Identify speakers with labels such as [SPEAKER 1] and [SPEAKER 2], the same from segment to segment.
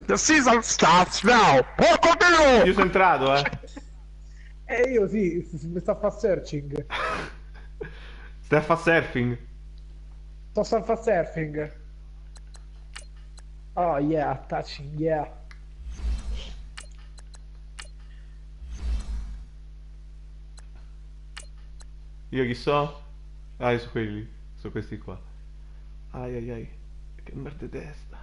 [SPEAKER 1] The season starts now. Porco Dio!
[SPEAKER 2] Io sono entrato,
[SPEAKER 3] Io sì, mi sto a fare searching.
[SPEAKER 2] Stai a fare surfing?
[SPEAKER 3] Sto a fare surfing. Oh yeah, touching, yeah.
[SPEAKER 2] Io chi so? Ah, io su quelli. Su questi qua. Ai ai ai. Che merda di testa.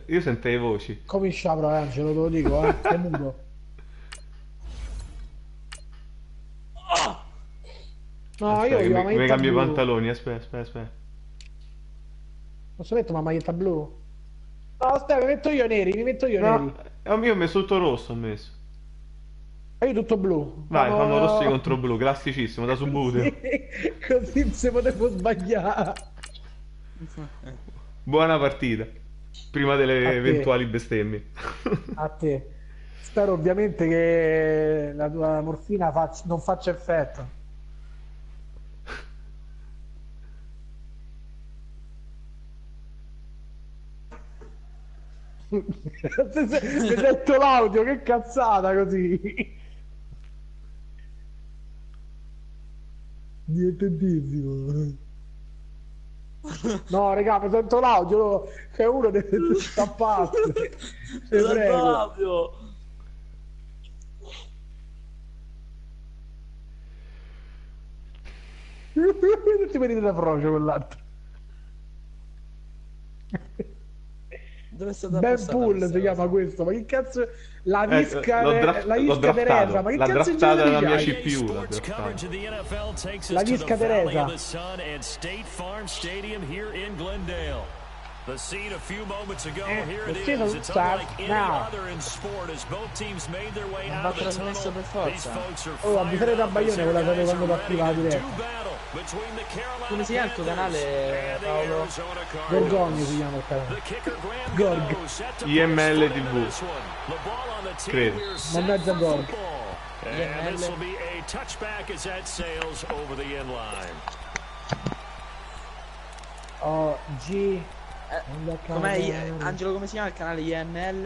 [SPEAKER 2] Io sento le voci.
[SPEAKER 3] Come sciapro, Angelo, te lo dico, sei muto. No,
[SPEAKER 2] Aspetta,
[SPEAKER 3] io ho la
[SPEAKER 2] mi
[SPEAKER 3] maglietta
[SPEAKER 2] cambio i
[SPEAKER 3] blu.
[SPEAKER 2] pantaloni. Aspetta.
[SPEAKER 3] Posso mettere una maglietta blu? No, aspetta, mi metto io neri, neri.
[SPEAKER 2] No, io ho messo tutto rosso, ho messo.
[SPEAKER 3] E io tutto blu.
[SPEAKER 2] Vai, fanno rossi contro blu, classicissimo, da subuteo.
[SPEAKER 3] Così se potevo sbagliare.
[SPEAKER 2] Buona partita. Prima delle eventuali bestemmie.
[SPEAKER 3] A te. Spero ovviamente che la tua morfina non faccia effetto. Mi hai detto l'audio, che cazzata così. Divertentissimo. No, raga, mi sento l'audio, che uno deve stapparsi. Ti prego.
[SPEAKER 4] L'audio.
[SPEAKER 3] Non ti venite da frocio quell'altro.
[SPEAKER 4] Dove è stata
[SPEAKER 3] Ben Pool si chiama questo, ma che cazzo. La visca
[SPEAKER 2] l'ho
[SPEAKER 3] Teresa, ma che
[SPEAKER 2] l'ha
[SPEAKER 3] cazzo
[SPEAKER 2] draftata la mia
[SPEAKER 3] c'hai?
[SPEAKER 2] CPU.
[SPEAKER 3] La visca Teresa.
[SPEAKER 5] The scene a few moments ago, here it
[SPEAKER 3] The
[SPEAKER 5] is. It's unlike any
[SPEAKER 3] now.
[SPEAKER 5] other in sport as both teams made their way
[SPEAKER 4] Non
[SPEAKER 5] out
[SPEAKER 4] va
[SPEAKER 5] of the
[SPEAKER 4] trasmesso
[SPEAKER 5] tunnel.
[SPEAKER 4] per
[SPEAKER 5] These
[SPEAKER 4] forza.
[SPEAKER 5] folks are
[SPEAKER 3] Oh, avvisare
[SPEAKER 5] fired
[SPEAKER 3] da
[SPEAKER 5] up as
[SPEAKER 3] Baglione
[SPEAKER 5] their
[SPEAKER 3] quella
[SPEAKER 5] guys
[SPEAKER 3] quando
[SPEAKER 5] are
[SPEAKER 3] attiva la
[SPEAKER 5] ready to
[SPEAKER 3] diretta.
[SPEAKER 5] do battle between the Carolina
[SPEAKER 4] Come si chiama il tuo canale,
[SPEAKER 5] Panthers and the
[SPEAKER 4] Paolo?
[SPEAKER 5] Arizona
[SPEAKER 3] Gorgoni
[SPEAKER 5] Cardinals.
[SPEAKER 3] si chiama il canale.
[SPEAKER 5] The kicker Graham
[SPEAKER 3] Gorg.
[SPEAKER 5] Gano set to
[SPEAKER 2] IML
[SPEAKER 5] put his foot
[SPEAKER 2] TV.
[SPEAKER 5] into this one. The ball on the tee.
[SPEAKER 2] Credo.
[SPEAKER 5] We're set
[SPEAKER 3] Mannaggia
[SPEAKER 5] for
[SPEAKER 3] Gorg.
[SPEAKER 5] football. And this will be a touchback as that sails over the end line.
[SPEAKER 3] Oh, G.
[SPEAKER 4] Angelo, come si chiama il canale IML?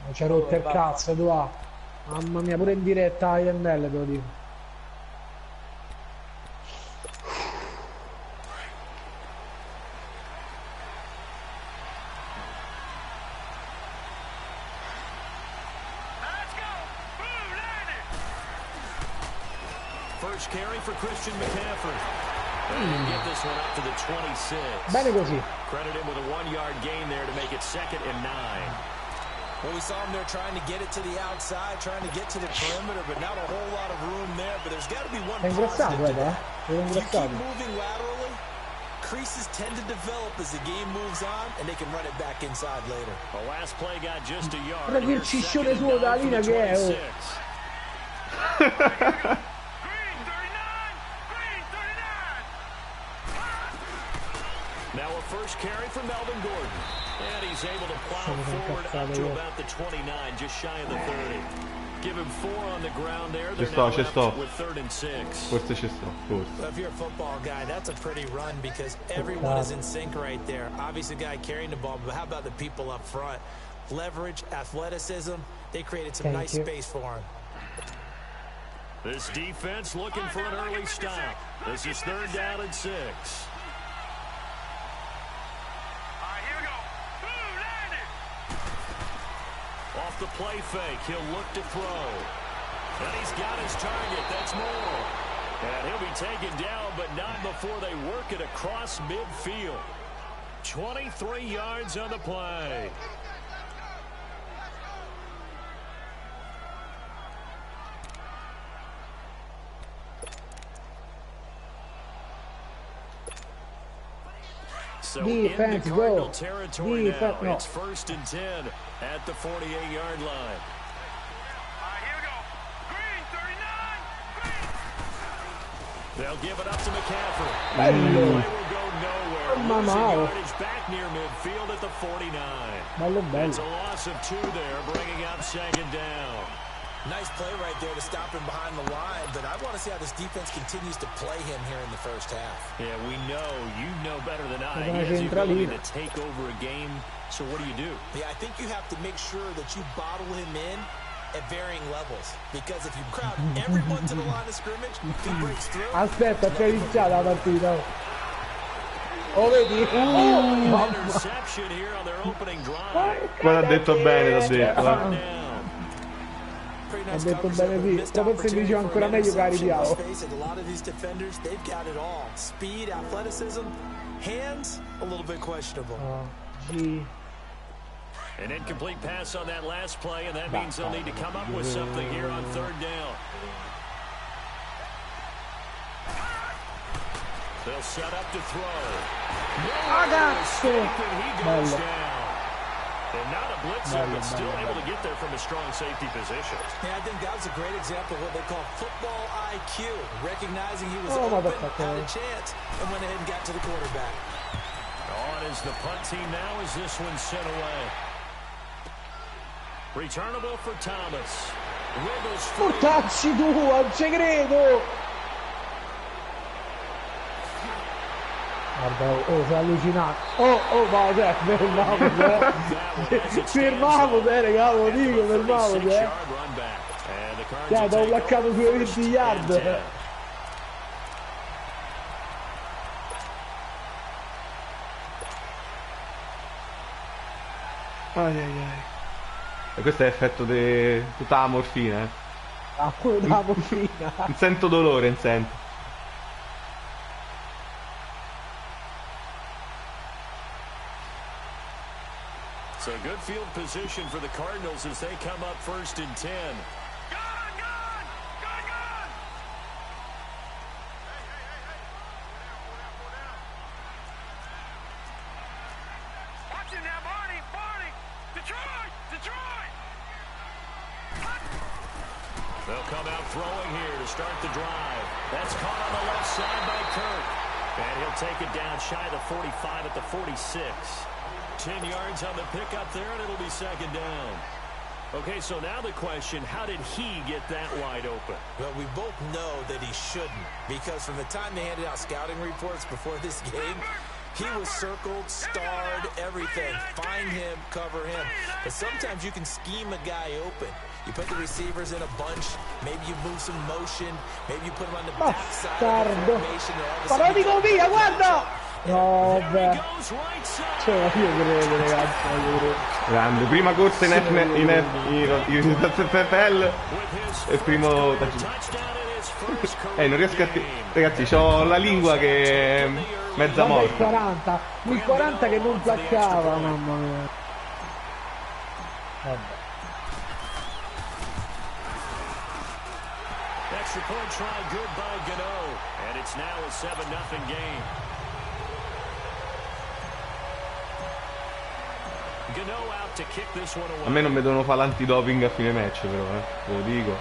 [SPEAKER 3] Non c'è rotto il cazzo, tu va. Mamma mia, pure in diretta IML te lo dico.
[SPEAKER 5] First carry for Christian McCaffrey. And get this one up to the 26.
[SPEAKER 3] Bene così.
[SPEAKER 5] Credit him with a 1-yard gain there to make it 2nd and 9.
[SPEAKER 6] Well, we saw him there trying to get it to the outside, trying to get to the perimeter, but not a whole lot of room there. But there's got to be one
[SPEAKER 3] Ingrassato,
[SPEAKER 6] positive to that.
[SPEAKER 3] È
[SPEAKER 6] If you keep
[SPEAKER 3] ingrassato.
[SPEAKER 6] moving laterally, creases tend to develop as the game moves on, and they can run it back inside later.
[SPEAKER 5] The last play got just a yard.
[SPEAKER 3] Guarda che il ciccione suo dalla linea che è, oh.
[SPEAKER 5] Now a first carry for Melvin Gordon. And he's able to plow forward up to about the 29, just shy of the 30. Give him 4 on the ground there. They're now left with 3rd and 6.
[SPEAKER 2] Forse ci sto, forse.
[SPEAKER 6] Well, if you're a football guy, that's a pretty run because everyone is in sync right there. Obviously, the guy carrying the ball, but how about the people up front? Leverage, athleticism, they created some nice space for him.
[SPEAKER 5] This defense looking for an early stop. This is 3rd down and 6. Off the play fake, he'll look to throw. And he's got his target, that's Moore. And he'll be taken down, but not before they work it across midfield. 23 yards on the play. So
[SPEAKER 3] Defense,
[SPEAKER 5] into Cardinal
[SPEAKER 3] go.
[SPEAKER 5] territory
[SPEAKER 3] Defense,
[SPEAKER 5] now.
[SPEAKER 3] no.
[SPEAKER 5] It's 1st and 10 at the 48-yard line. They'll give it up to McCaffrey. The play will go nowhere. Losing yardage back near midfield at the 49.
[SPEAKER 3] Bello, bello.
[SPEAKER 5] It's a loss of 2 there, bringing up 2nd down.
[SPEAKER 6] Nice play right there to stop him behind the line, but I want to see how this defense continues to play him here in the first half.
[SPEAKER 5] Yeah, we know, you know better than I. He has the ability to take over a game, so what do?
[SPEAKER 6] Yeah, I think you have to make sure that you bottle him in at varying levels, because if you crowd everyone to the line of scrimmage, if he breaks through...
[SPEAKER 3] Aspetta, è iniziata la partita. Oh, vedi?
[SPEAKER 5] Interception here on their opening drive.
[SPEAKER 2] Ma l'ha detto bene, l'ha detto.
[SPEAKER 3] Ha detto bene, sì. Proprio se dicevo ancora meglio che arriviamo.
[SPEAKER 6] A lot of these defenders, they've got it all. Speed, athleticism, hands, a little bit questionable.
[SPEAKER 5] An incomplete pass on that last play, and that means they'll need to come up with something here on third down. They'll set up to throw.
[SPEAKER 3] Ragazzo!
[SPEAKER 5] He goes down. And not a blitzer, but still able to get there from a strong safety position.
[SPEAKER 6] Yeah, I think that was a great example of what they call football IQ. Recognizing he was open, had a chance, and went ahead and got to the quarterback.
[SPEAKER 5] On is the punt team now as this one's sent away. Returnable for Thomas. Wiggles free.
[SPEAKER 3] Portacci tu, non ci credo! Guarda, oh, sei allucinato. Ma cioè, fermavo, raga, lo dico, fermavo, Cioè, t'ho placcato sui 20 yard.
[SPEAKER 2] E questo è effetto di tutta la morfina,
[SPEAKER 3] Ah, quello della morfina.
[SPEAKER 2] Non sento dolore, non sento.
[SPEAKER 5] So good field position for the Cardinals as they come up 1st and 10. They'll come out throwing here to start the drive. That's caught on the left side by Kirk. And he'll take it down shy of the 45 at the 46. 10 yards on the pickup there, and it'll be 2nd down. Okay, so now the question, how did he get that wide open?
[SPEAKER 6] Well, we both know that he shouldn't, because from the time they handed out scouting reports before this game, he was circled, starred, everything. Find him, cover him. But sometimes you can scheme a guy open. You put the receivers in a bunch, maybe you move some motion, maybe you put him on the backside of the formation.
[SPEAKER 3] Parodico via, guarda! No, vabbè. Cioè, io credo, ragazzi,
[SPEAKER 2] Grande, prima corsa in FFL e primo non riesco a... Ragazzi, c'ho la lingua che è mezza morta.
[SPEAKER 3] Il 40 che non placcava, mamma mia. Vabbè.
[SPEAKER 5] Extra point try good by Gano, and it's now a 7-0 game. Gano out to kick this one away.
[SPEAKER 2] A me non mi devono fare l'antidoping a fine match, però, ve lo dico.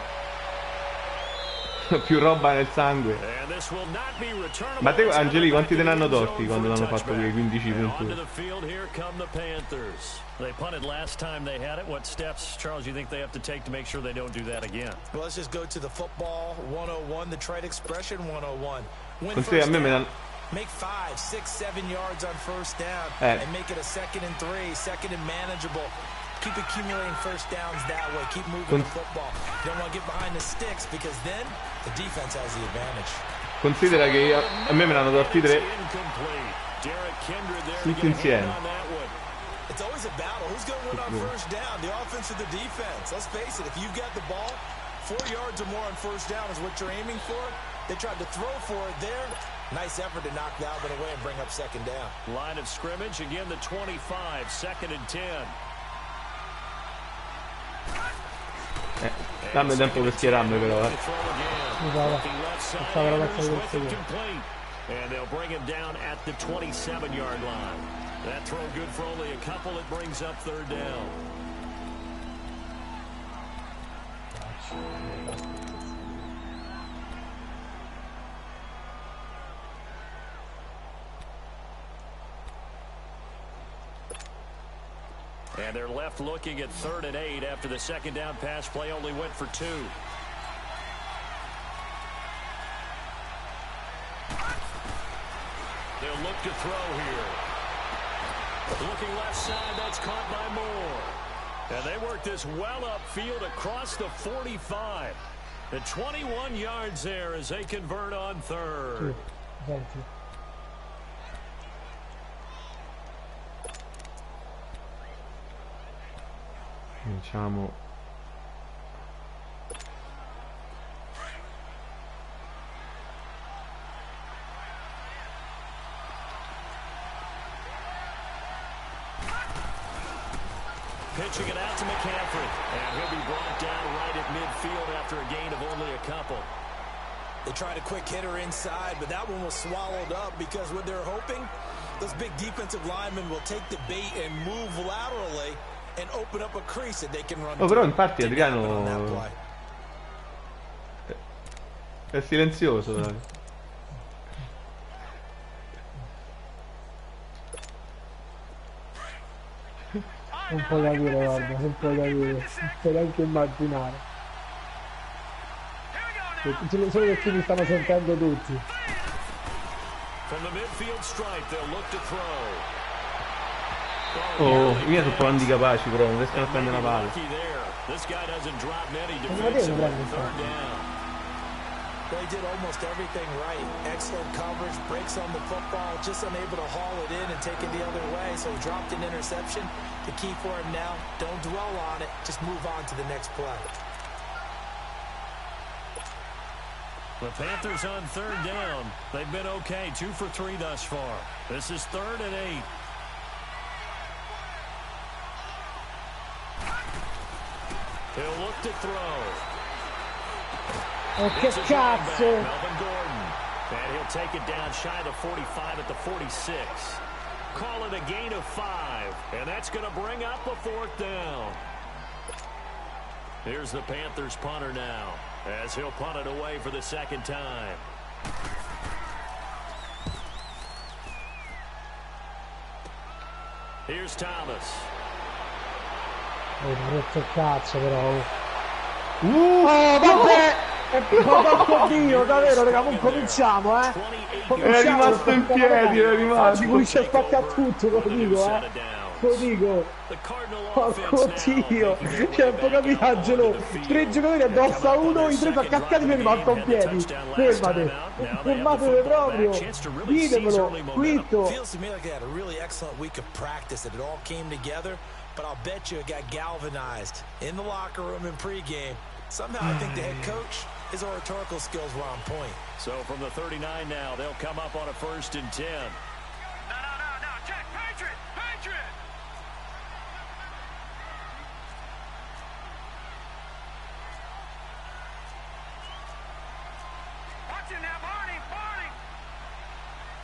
[SPEAKER 2] Più roba nel sangue. Ma te, Angeli, quanti te ne hanno torti quando l'hanno fatto quei 15 punti?
[SPEAKER 5] They punted last time they had it. What steps, Charles, you think they have to take to make sure they don't do that again?
[SPEAKER 6] Well, let's just go to the football 101, the trade expression 101.
[SPEAKER 2] Consiglio, a me me
[SPEAKER 6] Make 5, 6, 7 yards on first down and make it a 2nd and 3, 2nd and manageable. Keep accumulating first downs that way. Keep moving the football. You don't want to get behind the sticks because then the defense has the advantage.
[SPEAKER 2] Considera che a me me ne hanno torti 3 tutti insieme.
[SPEAKER 6] It's always a battle. Who's going to win on first down? The offense or the defense? Let's face it. If you've got the ball, 4 yards or more on first down is what you're aiming for. They tried to throw for it there. Nice effort to knock that one away and bring up 2nd down.
[SPEAKER 5] Line of scrimmage, again the 25, 2nd and 10.
[SPEAKER 2] Dammi tempo per schierarmi però,
[SPEAKER 5] And they'll bring him down at the 27-yard line. That throw good for only a couple. It brings up 3rd down. And they're left looking at 3rd and 8 after the second down pass play only went for 2. They'll look to throw here. Looking left side, that's caught by Moore. And they work this well upfield across the 45. And 21 yards there as they convert on 3rd.
[SPEAKER 2] Diciamo
[SPEAKER 5] pitching it out to McCaffrey, and he'll be brought down right at midfield after a gain of only a couple.
[SPEAKER 6] They tried a quick hitter inside, but that one was swallowed up because what they're hoping, those big defensive linemen will take the bait and move laterally and open up a crease that they can run.
[SPEAKER 2] Oh, però infatti Adriano è silenzioso, dai.
[SPEAKER 3] Non puoi capire, guarda, non puoi capire, non puoi neanche immaginare. Solo perché mi stanno sentendo tutti.
[SPEAKER 5] From the midfield stripe, they'll look to throw.
[SPEAKER 2] Oh, i miei sono un po' handicapaci, però non riescono a prendere una palla.
[SPEAKER 5] This guy doesn't drop many defensively on 3rd down.
[SPEAKER 6] They did almost everything right. Excellent coverage, breaks on the football, just unable to haul it in and take it the other way. So he dropped an interception. The key for him now, don't dwell on it, just move on to the next play.
[SPEAKER 5] The Panthers on 3rd down. They've been okay, 2 for 3 thus far. This is 3rd and 8. He'll look to throw.
[SPEAKER 3] Oh, che cazzo!
[SPEAKER 5] Melvin Gordon. And he'll take it down shy of the 45 at the 46. Call it a gain of 5. And that's going to bring up a 4th down. Here's the Panthers punter now, as he'll punt it away for the 2nd time. Here's Thomas.
[SPEAKER 3] Oh, brutto cazzo però. Vabbè! Oddio, davvero, raga, non cominciamo,
[SPEAKER 2] È rimasto in piedi, è rimasto.
[SPEAKER 3] Ci comincia a spaccare tutto, lo dico, lo dico. Porco Dio, c'è un po' capito, Angelo. 3 giocatori addosso a uno, i 3 cascati mi è rimasto in piedi. Fermate, fermatevi proprio. Ditemelo, quinto.
[SPEAKER 6] Feels to me like they had a really excellent week of practice, that it all came together, but I'll bet you it got galvanized in the locker room in pregame. Somehow I think the head coach, his oratorical skills were on point.
[SPEAKER 5] So from the 39 now, they'll come up on a 1st and 10.
[SPEAKER 7] No, check, Patriot! Watch it now, Barney!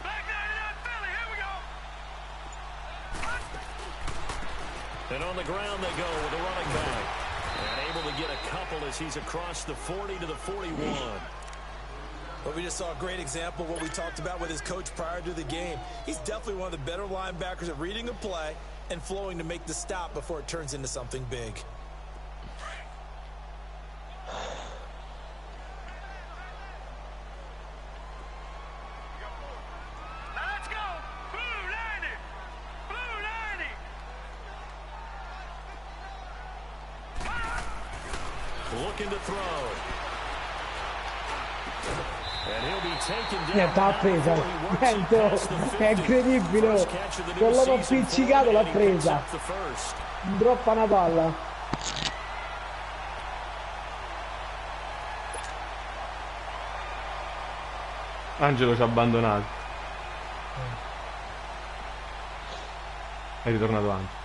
[SPEAKER 7] Back 99 Philly, here we go!
[SPEAKER 5] And on the ground they go with the running back. And able to get a couple as he's across the 40 to the 41.
[SPEAKER 6] Well, we just saw a great example of what we talked about with his coach prior to the game. He's definitely one of the better linebackers at reading a play and flowing to make the stop before it turns into something big.
[SPEAKER 7] Let's go! Blue 90! Blue 90!
[SPEAKER 5] Looking to throw. And he'll be taken down.
[SPEAKER 3] Niente, l'ha presa. Niente, è incredibile. Con l'uomo appiccicato l'ha presa. Droppa una palla.
[SPEAKER 2] Angelo ci ha abbandonato. È ritornato Angelo.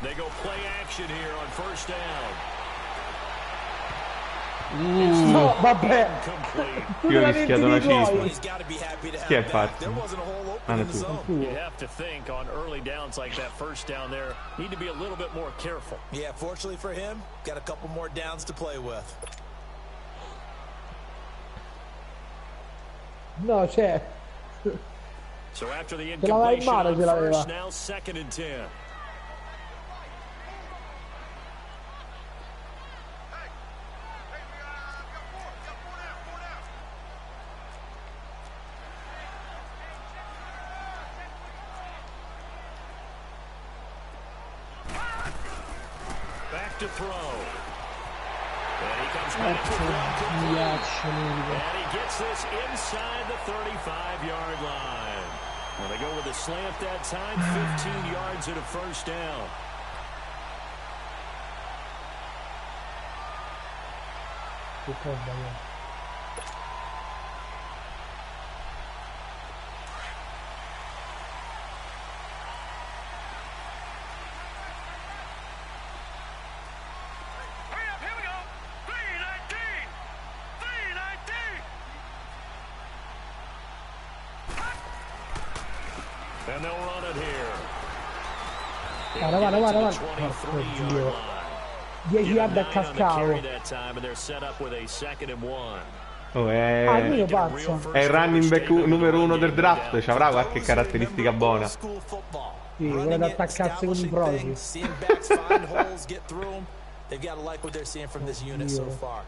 [SPEAKER 5] They go play action here on 1st down.
[SPEAKER 3] No, vabbè.
[SPEAKER 2] Io ho rischiato una cifra.
[SPEAKER 6] He's got to be happy to
[SPEAKER 2] Chi è
[SPEAKER 6] have back.
[SPEAKER 2] pazzo?
[SPEAKER 6] There wasn't a whole
[SPEAKER 2] Ah,
[SPEAKER 6] open
[SPEAKER 2] no,
[SPEAKER 6] in the
[SPEAKER 2] tu.
[SPEAKER 6] zone.
[SPEAKER 5] You have to think on early downs like that first down there, need to be a little bit more careful.
[SPEAKER 6] Yeah, fortunately for him, got a couple more downs to play with.
[SPEAKER 3] No, c'è.
[SPEAKER 5] So after the
[SPEAKER 3] Ce l'aveva in
[SPEAKER 5] incompletion
[SPEAKER 3] mano,
[SPEAKER 5] on
[SPEAKER 3] ce l'aveva.
[SPEAKER 5] first, now 2nd and 10. Back to throw. And he comes back to throw. And he gets this inside the 35-yard line. Well, they go with a slant that time, 15 yards and a first down.
[SPEAKER 7] Hurry up, here we go. 319. 319.
[SPEAKER 5] And they'll run it here.
[SPEAKER 3] Guarda, guarda, guarda, guarda. Porco Dio. 10 yard a cascavo.
[SPEAKER 2] Oh,
[SPEAKER 3] Ah, il mio pazzo.
[SPEAKER 2] è il running back numero 1 del draft. Ci avrà qualche caratteristica buona.
[SPEAKER 3] Sì, vuole attaccarsi con i prosi.
[SPEAKER 6] They've got to like what they're seeing from this unit so far.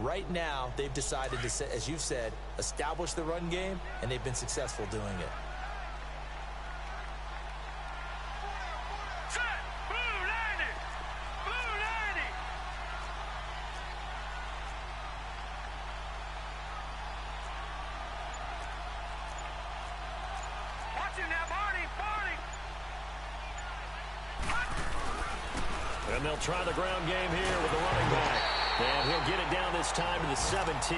[SPEAKER 6] Right now, they've decided to, as you've said, establish the run game, and they've been successful doing it.
[SPEAKER 7] Set. Blue 90. Blue 90. Watch him now, Barney. Barney.
[SPEAKER 5] And they'll try the ground game here with the running back. And he'll get it down this time to the 17.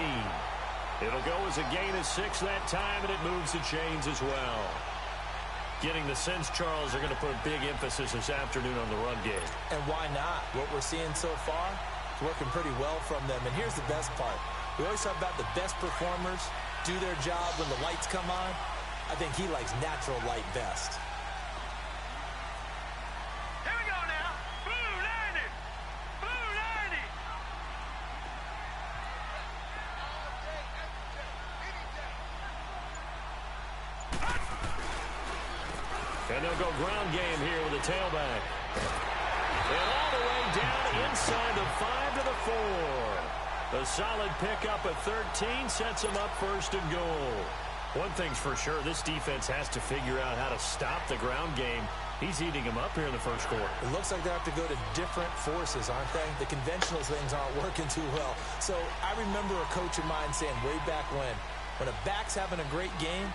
[SPEAKER 5] It'll go as a gain of 6 that time, and it moves the chains as well. Getting the sense, Charles, they're going to put a big emphasis this afternoon on the run game.
[SPEAKER 6] And why not? What we're seeing so far is working pretty well from them. And here's the best part. We always talk about the best performers do their job when the lights come on. I think he likes natural light best.
[SPEAKER 7] Here we go now. Blue 90. Blue 90.
[SPEAKER 5] And they'll go ground game here with a tailback. And all the way down inside the 5 to the 4. A solid pickup at 13 sets them up 1st and goal. One thing's for sure, this defense has to figure out how to stop the ground game. He's eating them up here in the 1st quarter.
[SPEAKER 6] It looks like they have to go to different forces, aren't they? The conventional things aren't working too well. So I remember a coach of mine saying way back when a back's having a great game,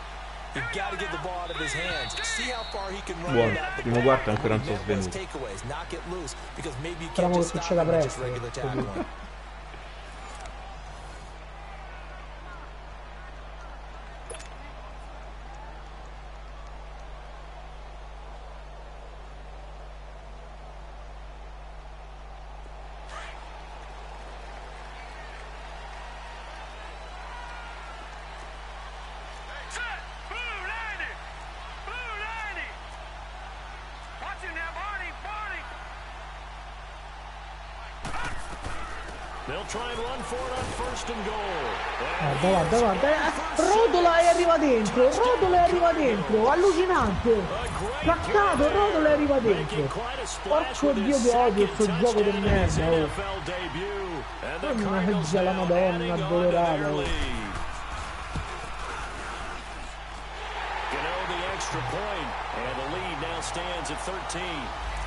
[SPEAKER 6] you've got to get the ball out of his hands. See how far he can run without the ball.
[SPEAKER 2] Ancora non sono svenuti.
[SPEAKER 6] Takeaways, knock it loose, because maybe you can't just stop him with just regular tackling.
[SPEAKER 7] Set. Blue 90. Blue 90. Watch him now, Barney. Barney.
[SPEAKER 5] They'll try and run for it on 1st and goal.
[SPEAKER 3] Guarda, guarda, guarda. Rodola e arriva dentro. Rodola e arriva dentro. Allucinante. Placcato, Rodola e arriva dentro. Porco Dio che odio questo gioco del merda. Oh. Mannaggia la Madonna, addolorata.
[SPEAKER 5] The extra point, and the lead now stands at 13.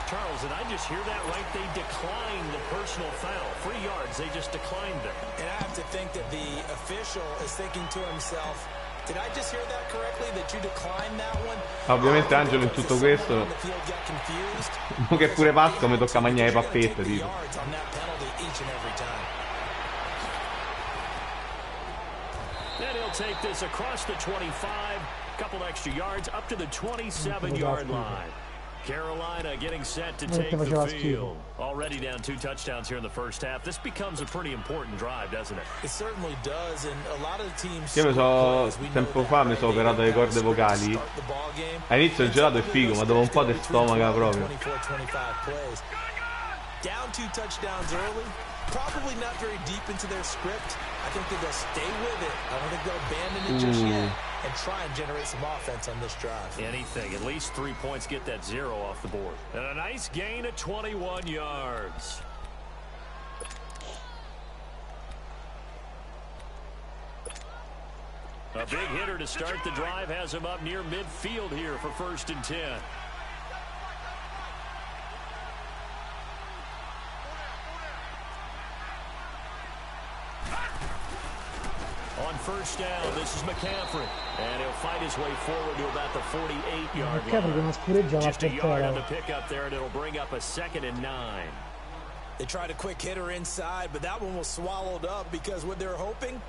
[SPEAKER 5] Charles, did I just hear that right? They declined the personal foul. 3 yards, they just declined them.
[SPEAKER 6] And I have to think that the official is thinking to himself, did I just hear that correctly, that you declined that one?
[SPEAKER 2] Ovviamente Angelo in tutto questo, mo che pure pazzo mi tocca mangiare pappette, tipo.
[SPEAKER 5] And he'll take this across the 25, couple extra yards up to the 27-yard line. Carolina getting set to take the field. Already down 2 touchdowns here in the first half. This becomes a pretty important drive, doesn't it?
[SPEAKER 6] It certainly does, and a lot of the teams.
[SPEAKER 2] Io tempo fa mi sono operato le corde vocali. All'inizio il gelato è figo, ma dopo un po' ti stomaca proprio.
[SPEAKER 6] Down 2 touchdowns early. Probably not very deep into their script. I think that they'll stay with it. I don't think they'll abandon it just yet and try and generate some offense on this drive.
[SPEAKER 5] Anything. At least 3 points get that 0 off the board. And a nice gain of 21 yards. A big hitter to start the drive has him up near midfield here for 1st and 10. On 1st down, this is McCaffrey, and he'll fight his way forward to about the 48-yard line. Just a yard on the pickup there, and it'll bring up a 2nd and 9.
[SPEAKER 6] They tried a quick hitter inside, but that one was swallowed up because what they're hoping,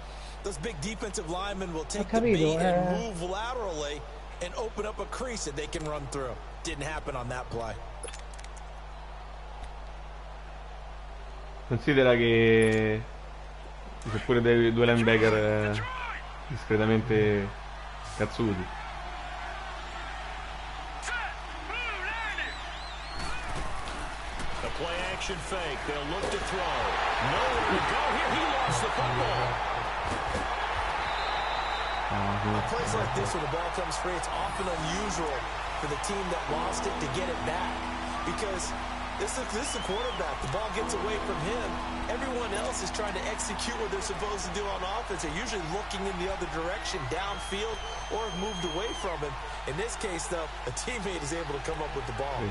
[SPEAKER 6] those big defensive linemen will take the bait and move laterally and open up a crease that they can run through. Didn't happen on that play.
[SPEAKER 2] Considera che c'è pure due linebacker discretamente cazzuti.
[SPEAKER 5] The play action fake. They'll look to throw. Nowhere to go here. He lost the football.
[SPEAKER 6] Plays like this when the ball comes free, it's often unusual for the team that lost it to get it back because this is a quarterback. The ball gets away from him. Everyone else is trying to execute what they're supposed to do on offense. They're usually looking in the other direction, downfield, or have moved away from him. In this case, though, a teammate is able to come up with the ball.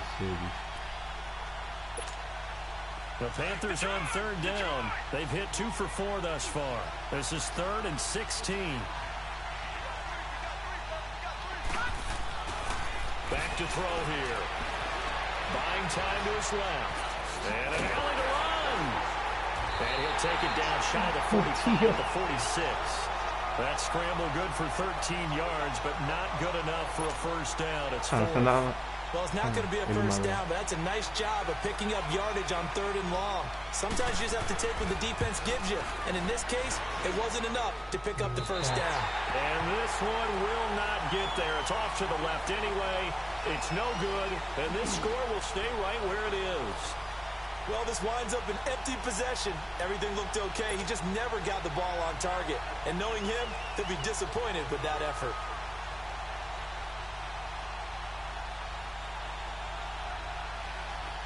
[SPEAKER 5] The Panthers on 3rd down. They've hit 2 for 4 thus far. This is 3rd and 16. Back to throw here. Buying time to his left. And an alley to run. And he'll take it down shy of the 45 at the 46. That scramble good for 13 yards, but not good enough for a 1st down. It's 4th.
[SPEAKER 6] Well, it's not going to be a 1st down, but that's a nice job of picking up yardage on 3rd and long. Sometimes you just have to take what the defense gives you. And in this case, it wasn't enough to pick up the 1st down.
[SPEAKER 5] And this one will not get there. It's off to the left anyway. It's no good, and this score will stay right where it is.
[SPEAKER 6] Well, this winds up an empty possession. Everything looked okay. He just never got the ball on target. And knowing him, he'll be disappointed with that effort.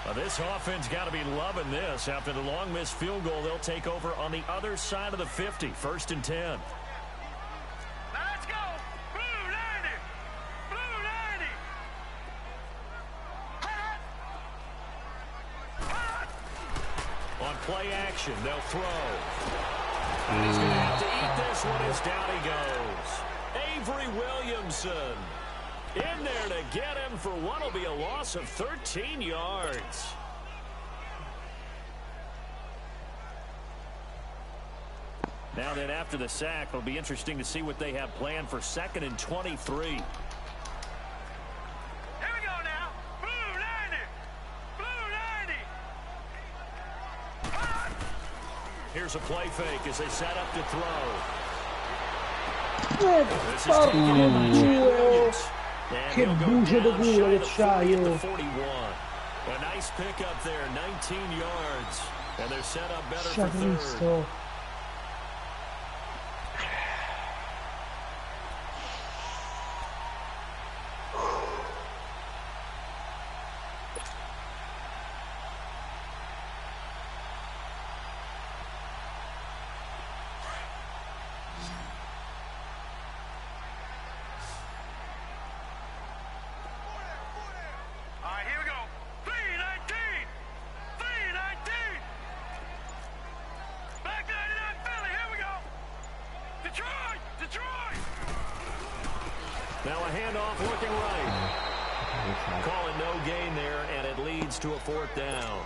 [SPEAKER 5] Well, this offense got to be loving this. After the long missed field goal, they'll take over on the other side of the 50. 1st and 10.
[SPEAKER 7] Let's go. Blue 90. Blue 90.
[SPEAKER 5] On play action, they'll throw. And he's going to have to eat this one as down he goes. Avery Williamson in there to get him for what will be a loss of 13 yards. Now then, after the sack, it'll be interesting to see what they have planned for 2nd and 23.
[SPEAKER 7] Here we go now. Blue 90. Blue 90.
[SPEAKER 5] Here's a play fake as they set up to throw.
[SPEAKER 3] Che buce di culo che c'hai, io.
[SPEAKER 5] A nice pick up there, 19 yards. And they're set up better for 3rd. Now a handoff looking right. Call it no gain there, and it leads to a 4th down.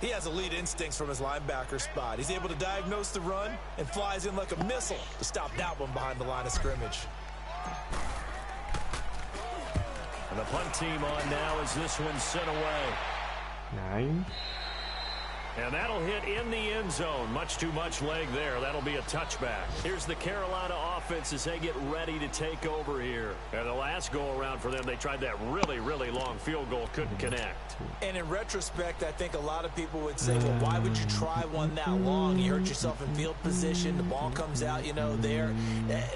[SPEAKER 6] He has elite instincts from his linebacker spot. He's able to diagnose the run and flies in like a missile to stop that one behind the line of scrimmage.
[SPEAKER 5] The punt team on now as this one's sent away.
[SPEAKER 2] 9.
[SPEAKER 5] And that'll hit in the end zone. Much too much leg there. That'll be a touchback. Here's the Carolina offense as they get ready to take over here. And the last go-around for them, they tried that really, really long field goal. Couldn't connect.
[SPEAKER 6] And in retrospect, I think a lot of people would say, well, why would you try one that long? You hurt yourself in field position. The ball comes out, you know, there.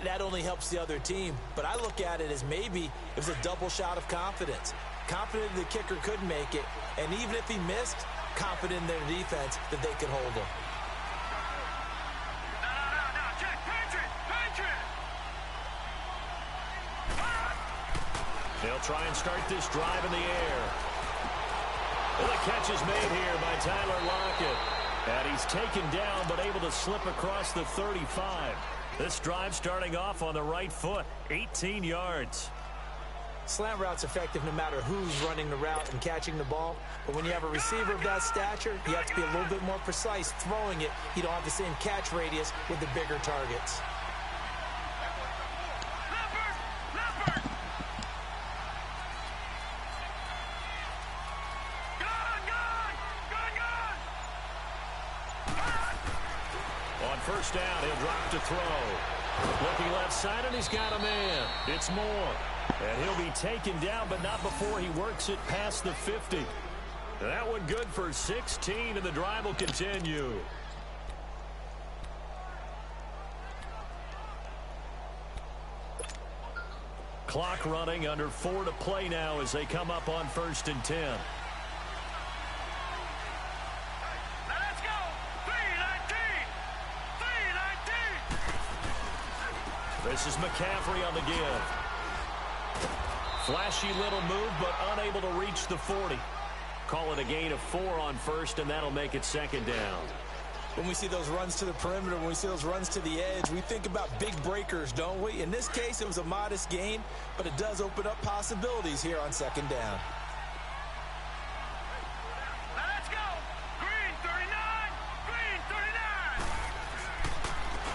[SPEAKER 6] That only helps the other team. But I look at it as maybe it was a double shot of confidence. Confident the kicker could make it. And even if he missed, confident in their defense that they could hold him.
[SPEAKER 7] No, check, Patriot!
[SPEAKER 5] They'll try and start this drive in the air. Well, the catch is made here by Tyler Lockett. And he's taken down but able to slip across the 35. This drive starting off on the right foot, 18 yards.
[SPEAKER 6] Slant route's effective no matter who's running the route and catching the ball. But when you have a receiver of that stature, you have to be a little bit more precise throwing it. You don't have the same catch radius with the bigger targets.
[SPEAKER 7] Leopard! Gun!
[SPEAKER 5] On first down, he'll drop to throw. Looking left side, and he's got a man. It's Moore. And he'll be taken down, but not before he works it past the 50. That one good for 16, and the drive will continue. Clock running, under 4 to play now as they come up on 1st and 10.
[SPEAKER 7] Now let's go! 319!
[SPEAKER 5] This is McCaffrey on the give. Flashy little move, but unable to reach the 40. Call it a gain of 4 on first, and that'll make it 2nd down.
[SPEAKER 6] When we see those runs to the perimeter, when we see those runs to the edge, we think about big breakers, don't we? In this case, it was a modest gain, but it does open up possibilities here on 2nd down.
[SPEAKER 7] Now let's go! Green 39! Green 39!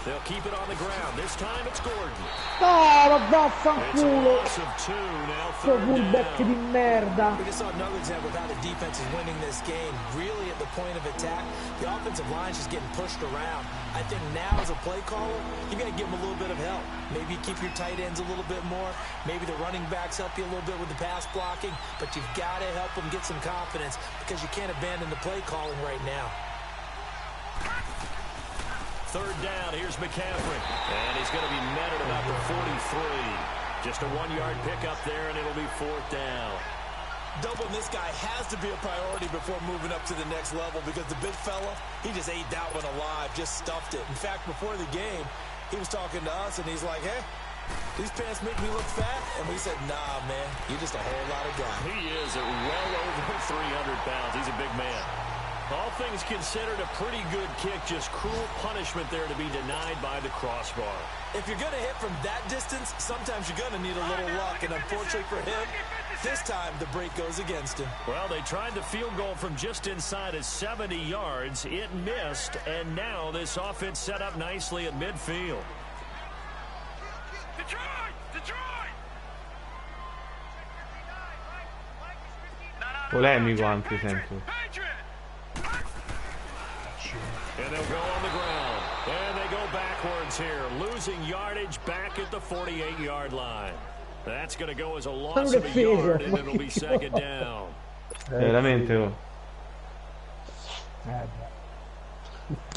[SPEAKER 5] They'll keep it on the ground. This time it's Gordon.
[SPEAKER 3] No,
[SPEAKER 5] It's a
[SPEAKER 3] vaffanculo!
[SPEAKER 5] loss of 2, now
[SPEAKER 3] Sto
[SPEAKER 5] 3rd
[SPEAKER 3] fullback di
[SPEAKER 5] down.
[SPEAKER 3] merda!
[SPEAKER 6] We just saw another example of how the defense is winning this game. Really at the point of attack, the offensive line is just getting pushed around. I think now as a play caller, you got to give them a little bit of help. Maybe you keep your tight ends a little bit more. Maybe the running backs help you a little bit with the pass blocking. But you've got to help them get some confidence because you can't abandon the play calling right now.
[SPEAKER 5] 3rd down, here's McCaffrey. And he's going to be met at about the 43. Just a 1-yard pickup there, and it'll be 4th down.
[SPEAKER 6] Doubling this guy has to be a priority before moving up to the next level because the big fella, he just ate that one alive, just stuffed it. In fact, before the game, he was talking to us, and he's like, hey, these pants make me look fat. And we said, nah, man, you're just a whole lot of guy.
[SPEAKER 5] He is at well over 300 pounds. He's a big man. All things considered, a pretty good kick. Just cruel punishment there to be denied by the crossbar.
[SPEAKER 6] If you're going to hit from that distance, sometimes you're going to need a little luck. And unfortunately for him, this time the break goes against him.
[SPEAKER 5] Well, they tried the field goal from just inside of 70 yards. It missed, and now this offense set up nicely at midfield.
[SPEAKER 7] Detroit!
[SPEAKER 2] Polemico anche sento.
[SPEAKER 5] And they'll go on the ground. And they go backwards here, losing yardage back at the 48-yard line. That's going to go as a loss of a yard, and it'll be 2nd down.
[SPEAKER 2] Veramente, oh.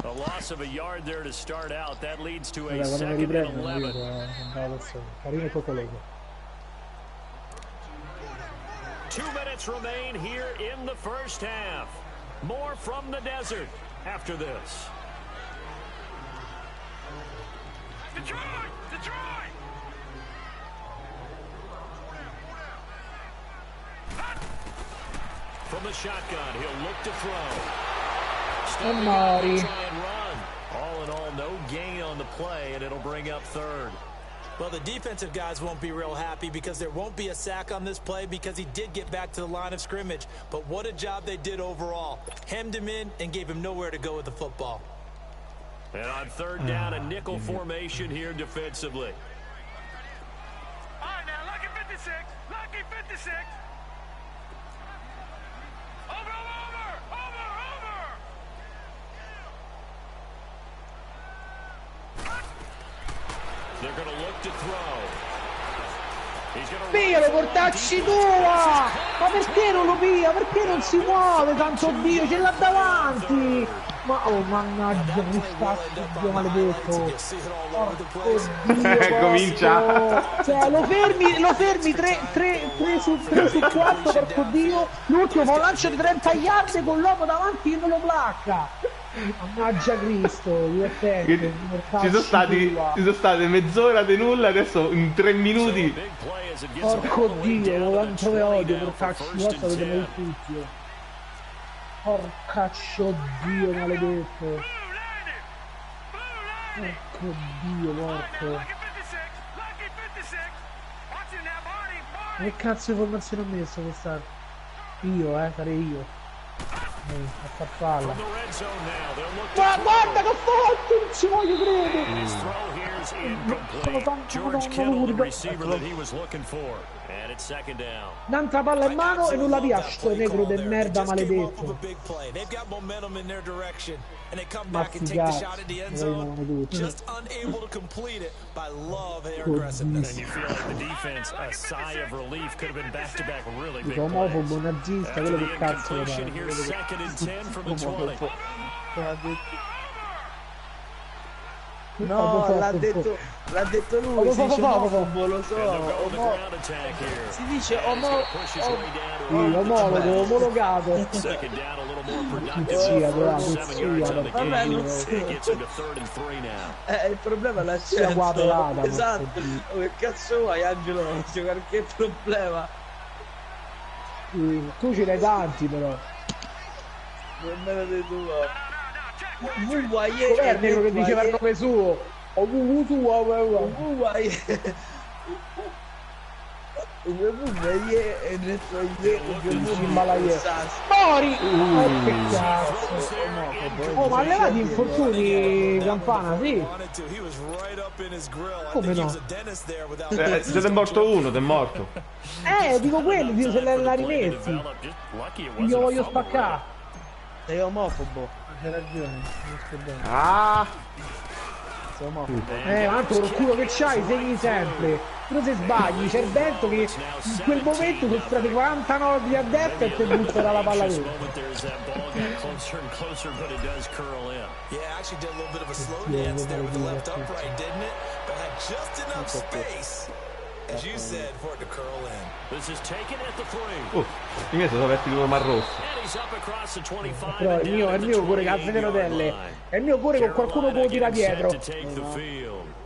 [SPEAKER 5] A loss of a yard there to start out. That leads to a
[SPEAKER 3] Guarda, quando mi
[SPEAKER 5] 2nd and
[SPEAKER 3] riprendono
[SPEAKER 5] 11.
[SPEAKER 3] io, andavo adesso. Carino e poco Lega.
[SPEAKER 5] 2 minutes remain here in the first half. More from the desert after this.
[SPEAKER 7] Detroit!
[SPEAKER 5] From the shotgun, he'll look to throw.
[SPEAKER 3] E Mori.
[SPEAKER 5] Try and run. All in all, no gain on the play, and it'll bring up 3rd.
[SPEAKER 6] Well, the defensive guys won't be real happy because there won't be a sack on this play because he did get back to the line of scrimmage. But what a job they did overall. Hemmed him in and gave him nowhere to go with the football.
[SPEAKER 5] And on 3rd down, a nickel formation here defensively.
[SPEAKER 7] All right, now, lucky 56. Lucky 56. Over.
[SPEAKER 5] They're going to look to throw.
[SPEAKER 3] Piglialo, portacci tua! Ma perché non lo piglia? Perché non si muove? Tanto Dio, ce l'ha davanti! Ma oh mannaggia, mi spazio, Dio maledetto! Porco Dio,
[SPEAKER 2] comincia!
[SPEAKER 3] Cioè, lo fermi 3 su 4, porco Dio! L'ultimo fa un lancio di 30 yard con l'uomo davanti che non lo placca! Mannaggia Cristo, divertente!
[SPEAKER 2] Ci sono state mezz'ora di nulla, adesso in 3 minuti.
[SPEAKER 3] Porco Dio, quanto me odio, porcaccio, questo avete mai tutti. Porcaccio Dio maledetto. Porco Dio, porco. Che cazzo di formazione ho messo quest'anno? Io, sarei io. A farfalla. Ma guarda che ho fatto! Non ci voglio credere! Sono tanto madonna. Un'altra palla in mano e non la piaccio, negro del merda maledetto. Ma sti cazzi,
[SPEAKER 6] just unable to complete it by love and aggressiveness.
[SPEAKER 5] You feel like the defense, a sigh of relief, could have been back-to-back really big
[SPEAKER 3] omofobo, nazista, quello che cazzo lo dai.
[SPEAKER 5] Here's 2nd and 10 from the 20.
[SPEAKER 4] No, l'ha detto lui, si dice omofobo, lo so. Si dice
[SPEAKER 3] omologato.
[SPEAKER 4] Vabbè, non so. Il problema è l'accento. Esatto. Che cazzo vuoi, Angelo? C'è qualche problema?
[SPEAKER 3] Tu ce n'hai tanti però.
[SPEAKER 4] Non me lo devi tu.
[SPEAKER 3] Com'è il negro che diceva il nome suo? Mori! Che cazzo! Oh, ma levati infortuni, Campana, sì? Come no?
[SPEAKER 2] Se ne è morto uno, ti è morto.
[SPEAKER 3] Dico quelli, Dio se l'ha rimessi. Io voglio spaccare.
[SPEAKER 4] Sei omofobo.
[SPEAKER 3] Hai ragione,
[SPEAKER 2] Ah!
[SPEAKER 3] sei omofobo. Tanto col culo che c'hai, segni sempre. Però se sbagli, c'è il vento che in quel momento sono stati 49 di a destra e ti butterà la palla dentro.
[SPEAKER 6] Yeah, actually did a little bit of a slow dance there with the left upright, didn't it? But had just enough space, as you said, for it to curl in.
[SPEAKER 5] This is taken at the 3.
[SPEAKER 2] I miei sono aperti due marrossi.
[SPEAKER 3] Però è il mio cuore cazzo di rotelle. È il mio cuore con qualcuno che lo tira dietro.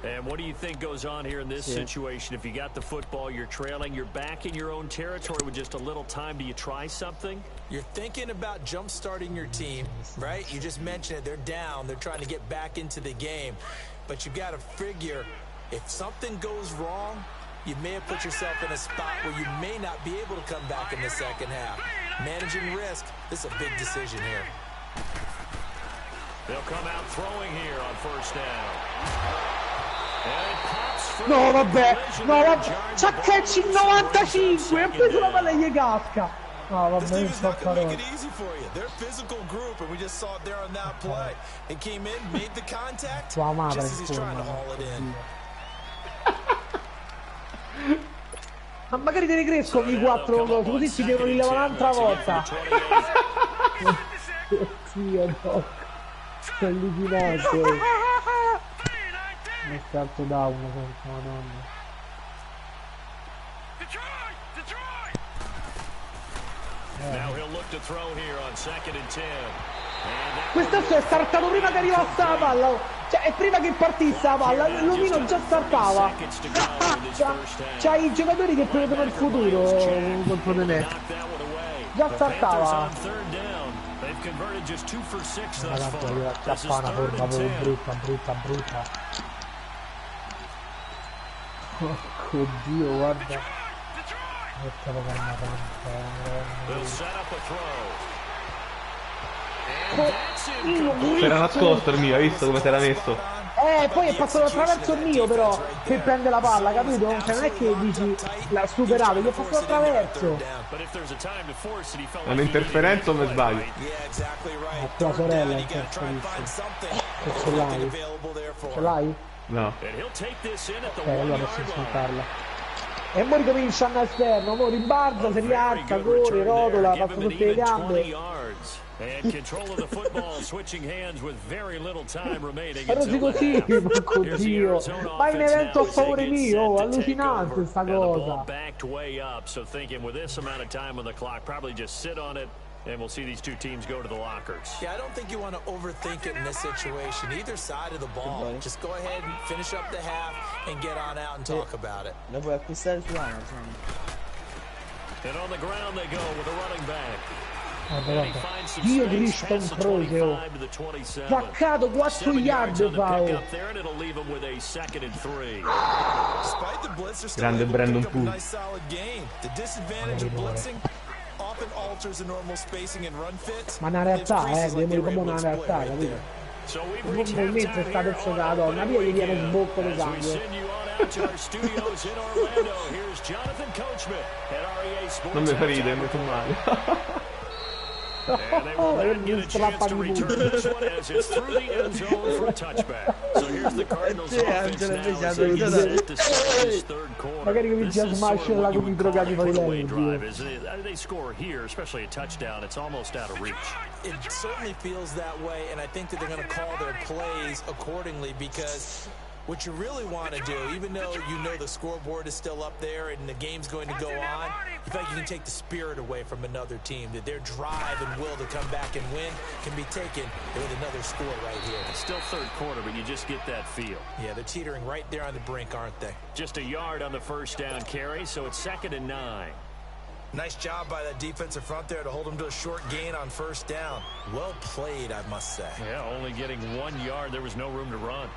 [SPEAKER 5] And what do you think goes on here in this situation? If you got the football, you're trailing, you're back in your own territory with just a little time. Do you try something?
[SPEAKER 6] You're thinking about jump-starting your team, right? You just mentioned it. They're down. They're trying to get back into the game. But you've got to figure, if something goes wrong, you may have put yourself in a spot where you may not be able to come back in the second half. Managing risk, this is a big decision here.
[SPEAKER 5] They'll come out throwing here on first down.
[SPEAKER 3] No vabbè, c'ha catch il 95 e ha preso la palla e gli casca. No vabbè, non so parole. Sua madre ma magari te ne crescono i 4 così si devono rilevare un'altra volta. Oddio no, quelli di notte. Mi salto da uno, madonna. Questo è startato prima che arrivasse la palla, cioè è prima che partisse la palla, l'omino già startava. C'ha i giocatori che prevedono il futuro contro di me. Già startava. Ragazzi, io la una forma proprio brutta. Oh Dio, guarda.
[SPEAKER 2] Si era nascosto il mio, hai visto come si era messo?
[SPEAKER 3] poi è passato attraverso il mio però per prendere la palla, capito? Cioè non è che dici l'ha superato, gli è passato attraverso.
[SPEAKER 2] È un'interferenza o mi sbaglio?
[SPEAKER 3] Tua sorella in testa, ce l'hai? Ce l'hai?
[SPEAKER 2] No.
[SPEAKER 3] Allora posso insultarla. E poi ricomincia all'esterno, mo ribalza, si rialza, corre, rotola, passa sotto le gambe. Però così, porco Dio, ma in evento a favore mio, allucinante sta cosa.
[SPEAKER 5] And we'll see these two teams go to the lockers.
[SPEAKER 6] Yeah, I don't think you want to overthink it in this situation. Either side of the ball. Just go ahead and finish up the half and get on out and talk about it.
[SPEAKER 4] La puoi acquistare su Amazon.
[SPEAKER 5] And on the ground they go with a running back.
[SPEAKER 3] Dio Cristo Ambrosio, faccato 4 yard Pau.
[SPEAKER 2] Grande Brandon Poole.
[SPEAKER 3] Ma una realtà, vediamo come una realtà, capito? Mentre sta pezzo la donna, via gli viene sbocco di sangue.
[SPEAKER 2] Non mi fa ridere, mi fa male.
[SPEAKER 3] Oh, mi strappa di punto. Magari cominci a smascerla con i drogati fuori dentro.
[SPEAKER 5] They score here, especially a touchdown, it's almost out of reach.
[SPEAKER 6] It certainly feels that way, and I think that they're going to call their plays accordingly, because what you really want to do, even though you know the scoreboard is still up there and the game's going to go on, you feel like you can take the spirit away from another team, that their drive and will to come back and win can be taken with another score right here.
[SPEAKER 5] It's still third quarter, but you just get that feel.
[SPEAKER 6] Yeah, they're teetering right there on the brink, aren't they?
[SPEAKER 5] Just a yard on the first down carry, so it's 2nd and 9.
[SPEAKER 6] Nice job by that defensive front there to hold them to a short gain on first down. Well played, I must say.
[SPEAKER 5] Yeah, only getting 1 yard. There was no room to run.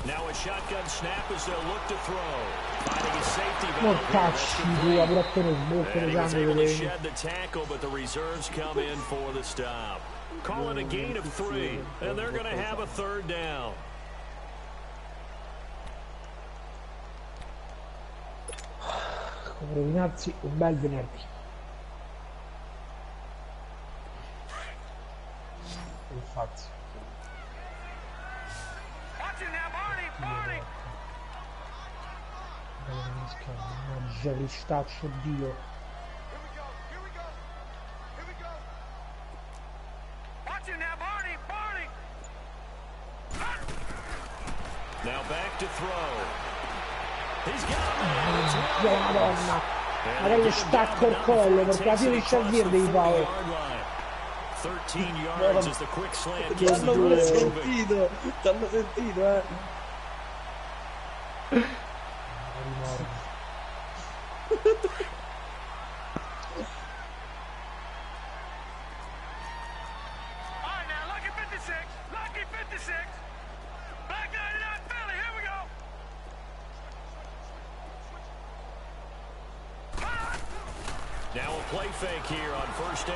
[SPEAKER 5] Now a shotgun snap as they'll look to throw. Finding a safety valve. And he was able to shed the tackle, but the reserves come in for the stop. Call it a gain of 3, and they're going to have a 3rd down.
[SPEAKER 3] Come rovinarsi un bel venerdì. Infatti. Mannaggia cristaccio, Dio.
[SPEAKER 5] Now back to throw. He's got
[SPEAKER 3] Madonna. Magari gli stacco il collo perché la fine riesce a dire dei Paolo.
[SPEAKER 5] 13 yards as the quick slant.
[SPEAKER 4] T'hanno pure sentito. T'hanno sentito,
[SPEAKER 5] Now a play fake here on first down.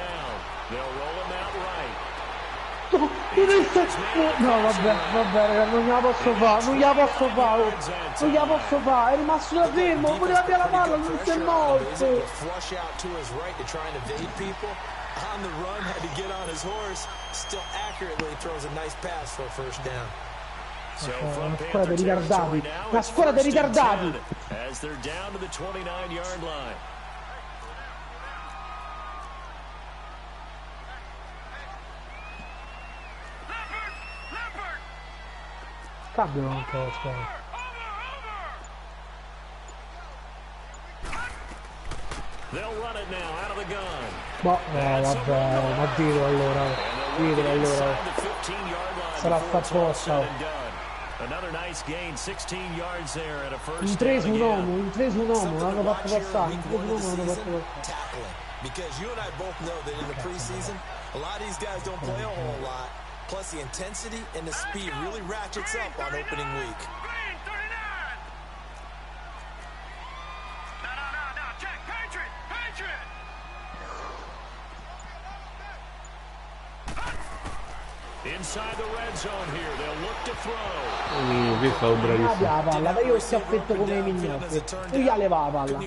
[SPEAKER 5] They'll roll him out right.
[SPEAKER 3] No, vabbè, non gliela posso fare, non gliela posso fare, è rimasto da fermo, voleva via la palla, non si è morto.
[SPEAKER 6] On the run, had to get on his horse, still accurately throws a nice pass for a first down.
[SPEAKER 5] So from
[SPEAKER 3] Scuola dei ritardati, la scuola dei ritardati.
[SPEAKER 5] As they're down to the 29-yard line.
[SPEAKER 3] Cambio un po', scuola.
[SPEAKER 5] They'll run it now out of the gun.
[SPEAKER 3] Boh, vabbè, ma ditelo allora. Sarà sta apposta.
[SPEAKER 5] Another nice gain, 16 yards there at a first
[SPEAKER 3] In 3 su un
[SPEAKER 5] down
[SPEAKER 3] uomo, l'hanno fatto passare, in 3 su un uomo l'hanno fatto passare.
[SPEAKER 6] Because you and I both know that in the preseason, a lot of these guys don't play a whole lot. Plus the intensity and the speed really ratchets up on opening week.
[SPEAKER 7] No, check, Patriot.
[SPEAKER 5] Inside the red zone here, they'll look to throw.
[SPEAKER 2] Che stavo bravissimo.
[SPEAKER 3] La palla, io sto affetto come i mignotti. Lui gli leva la palla.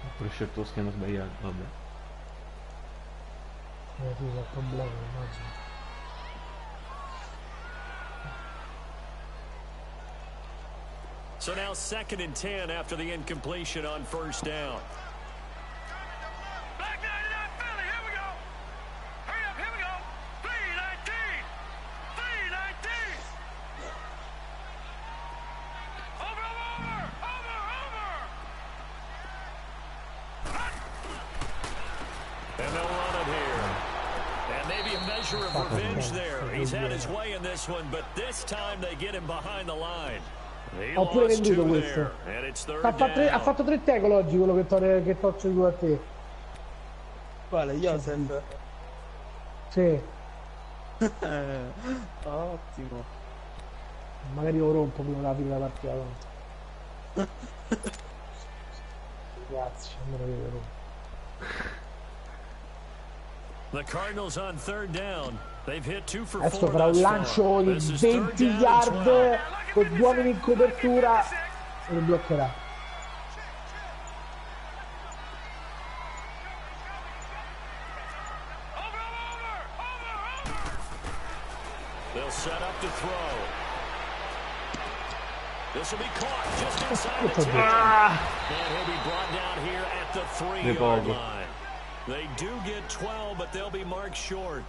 [SPEAKER 2] Ho pure scelto lo schema sbagliato, vabbè.
[SPEAKER 3] Tu sei il problema, immagino.
[SPEAKER 5] So now 2nd and 10 after the incompletion on first down.
[SPEAKER 7] Back 99 Philly, here we go. Hurry up, here we go. 319. 319. Over.
[SPEAKER 5] And they'll run it here. And maybe a measure of revenge there. He's had his way in this one, but this time they get him behind the line.
[SPEAKER 3] Ho pure venduto questo. Ha fatto 3 tackle oggi quello che t'ho ceduto a te.
[SPEAKER 4] Quale? Joseph?
[SPEAKER 3] Sì.
[SPEAKER 4] Ottimo.
[SPEAKER 3] Magari lo rompo prima della fine della partita. Grazie, non me lo vedo.
[SPEAKER 5] The Cardinals on 3rd down. They've hit 2 for 4.
[SPEAKER 3] Adesso farà un lancio di 20 yard con 2 uomini in copertura e lo bloccherà.
[SPEAKER 5] They'll set up to throw. This will be caught just inside the 10. And he'll be brought down here at the 3-yard line. They do get 12, but they'll be marked short.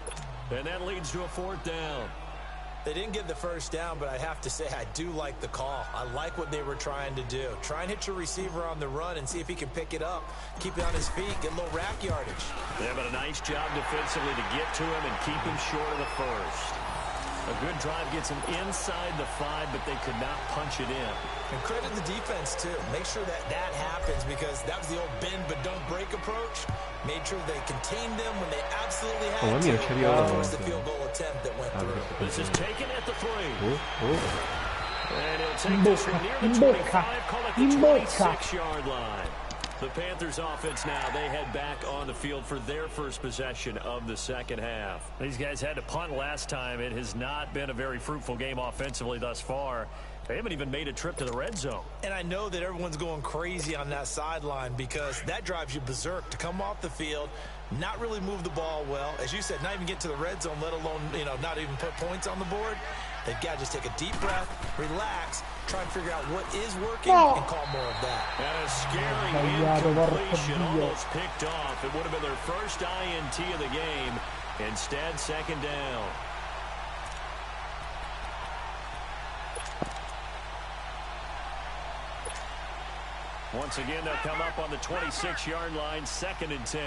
[SPEAKER 5] And that leads to a 4th down.
[SPEAKER 6] They didn't get the first down, but I have to say I do like the call. I like what they were trying to do. Try and hit your receiver on the run and see if he can pick it up. Keep it on his feet, get a little rack yardage.
[SPEAKER 5] They have a nice job defensively to get to him and keep him short of the first. A good drive gets him inside the 5, but they could not punch it in.
[SPEAKER 6] And credit the defense, too. Make sure that happens because that was the old bend but don't break approach. Made sure they contained them when they absolutely had to. And forced the field goal attempt that went through.
[SPEAKER 5] This is taken at the 3. And it'll take this from near the 25, call it the 26-yard line. The Panthers offense now, they head back on the field for their first possession of the second half. These guys had to punt last time. It has not been a very fruitful game offensively thus far. They haven't even made a trip to the red zone.
[SPEAKER 6] And I know that everyone's going crazy on that sideline because that drives you berserk to come off the field, not really move the ball well. As you said, not even get to the red zone, let alone, not even put points on the board. They've got to just take a deep breath, relax, try and figure out what is working and call more of that.
[SPEAKER 5] And a scary incompletion, almost picked off. It would have been their first INT of the game. Instead, 2nd down. Once again, they'll come up on the 26-yard line, 2nd and 10.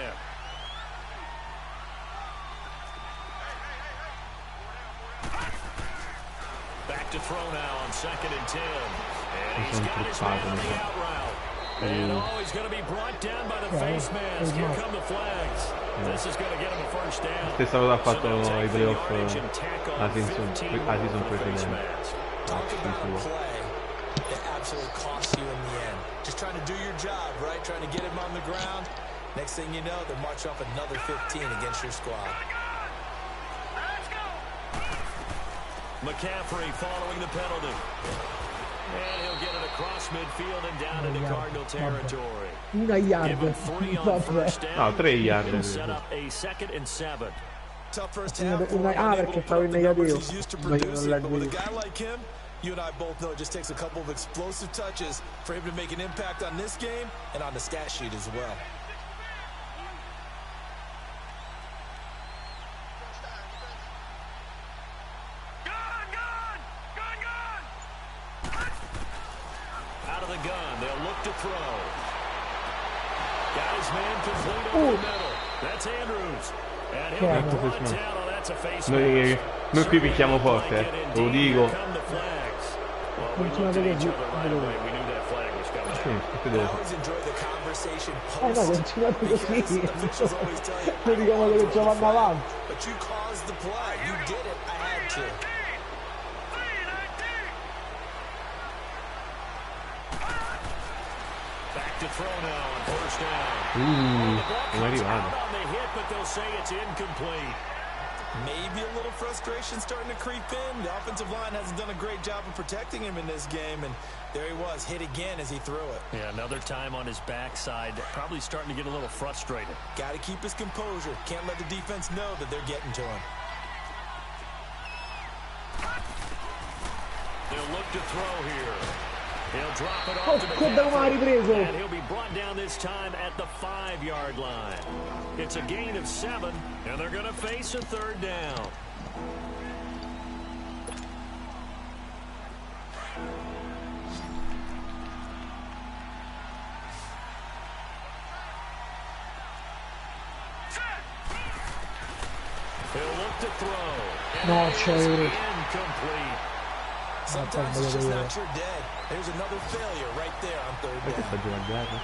[SPEAKER 5] Back to throw now on 2nd and 10. And he's got his man on the out route. And he's going to be brought down by the face mask. Here come the flags. This is going to get him a first down.
[SPEAKER 2] Stessa cosa ha fatto i playoff la season precedente.
[SPEAKER 6] It absolutely costs you in the end. Just trying to do your job, right? Trying to get him on the ground. Next thing you know, they're marching off another 15 against your squad.
[SPEAKER 5] McCaffrey following the penalty. And he'll get it across midfield and down into Cardinal territory. Give him 3 on first down.
[SPEAKER 2] 3 yard.
[SPEAKER 5] Set up a 2nd and 7.
[SPEAKER 6] Tough first half.
[SPEAKER 3] Perché stavo in negativo.
[SPEAKER 6] He's used to producing, but with a guy like him, you and I both know it just takes a couple of explosive touches for him to make an impact on this game and on the stat sheet as well.
[SPEAKER 5] Out of the gun, they'll look to throw. Got his man complete over the middle. That's Andrews. And he'll be brought down. Oh, that's a face mask.
[SPEAKER 2] Noi qui picchiamo forte, te lo dico.
[SPEAKER 3] Continuate così. No, continuate così. Noi diciamo che ci vanno avanti.
[SPEAKER 2] Non è arrivato.
[SPEAKER 6] Maybe a little frustration starting to creep in. The offensive line hasn't done a great job of protecting him in this game, and there he was, hit again as he threw it.
[SPEAKER 5] Yeah, another time on his backside, probably starting to get a little frustrated.
[SPEAKER 6] Got to keep his composure. Can't let the defense know that they're getting to him.
[SPEAKER 5] They'll look to throw here. He'll drop it off to the and he'll be brought down this time at the 5-yard line. It's a gain of 7, and they're going to face a 3rd down. He'll look to throw.
[SPEAKER 3] No, c'è
[SPEAKER 5] incomplete.
[SPEAKER 6] Sometimes it's just not your day. There's another failure right there on 3rd down.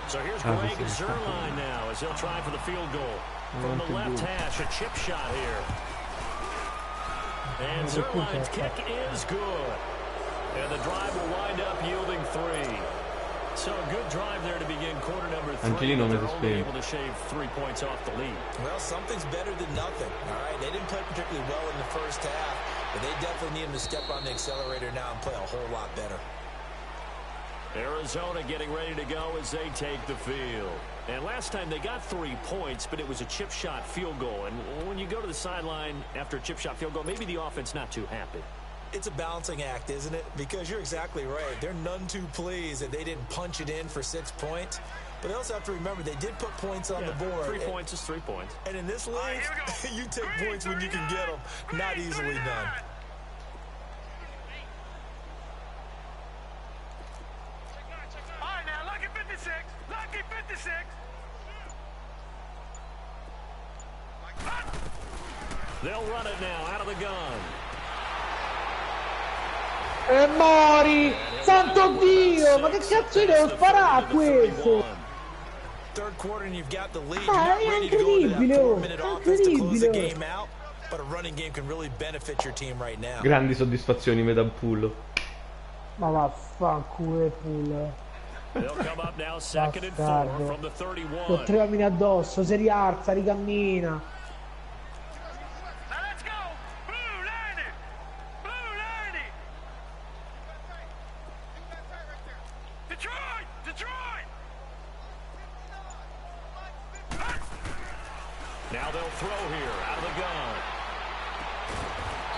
[SPEAKER 5] So here's Greg Zuerlein now as he'll try for the field goal. From the left hash, a chip shot here. And Zuerlein's kick is good. And the drive will wind up yielding 3. So a good drive there to begin quarter number 3. They're only able to shave 3 points off the lead.
[SPEAKER 6] Well, something's better than nothing. All right, they didn't play particularly well in the first half, but they definitely need him to step on the accelerator now and play a whole lot better.
[SPEAKER 5] Arizona getting ready to go as they take the field. And last time they got 3 points, but it was a chip shot field goal. And when you go to the sideline after a chip shot field goal, maybe the offense not too happy.
[SPEAKER 6] It's a balancing act, isn't it? Because you're exactly right. They're none too pleased that they didn't punch it in for 6 points. But they also have to remember they did put points on the board.
[SPEAKER 5] 3 points is 3 points.
[SPEAKER 6] And in this league, you take points when you can get them. Not easily done.
[SPEAKER 7] All right, now, lucky 56. Lucky 56.
[SPEAKER 5] They'll run it now out of the gun.
[SPEAKER 3] E mori! Santo Dio! Ma che cazzo io devo sparare a questo?
[SPEAKER 6] Third quarter and you've got the lead.
[SPEAKER 3] Ah, è incredibile! Incredibile!
[SPEAKER 6] But a running game can really benefit your team right now.
[SPEAKER 2] Grandi soddisfazioni Medampullo.
[SPEAKER 3] Ma vaffanculo full.
[SPEAKER 5] They'll come up now second and 4 from the 31.
[SPEAKER 3] Con 3 uomini addosso, si rialza, ricammina.
[SPEAKER 5] Now they'll throw here out of the gun.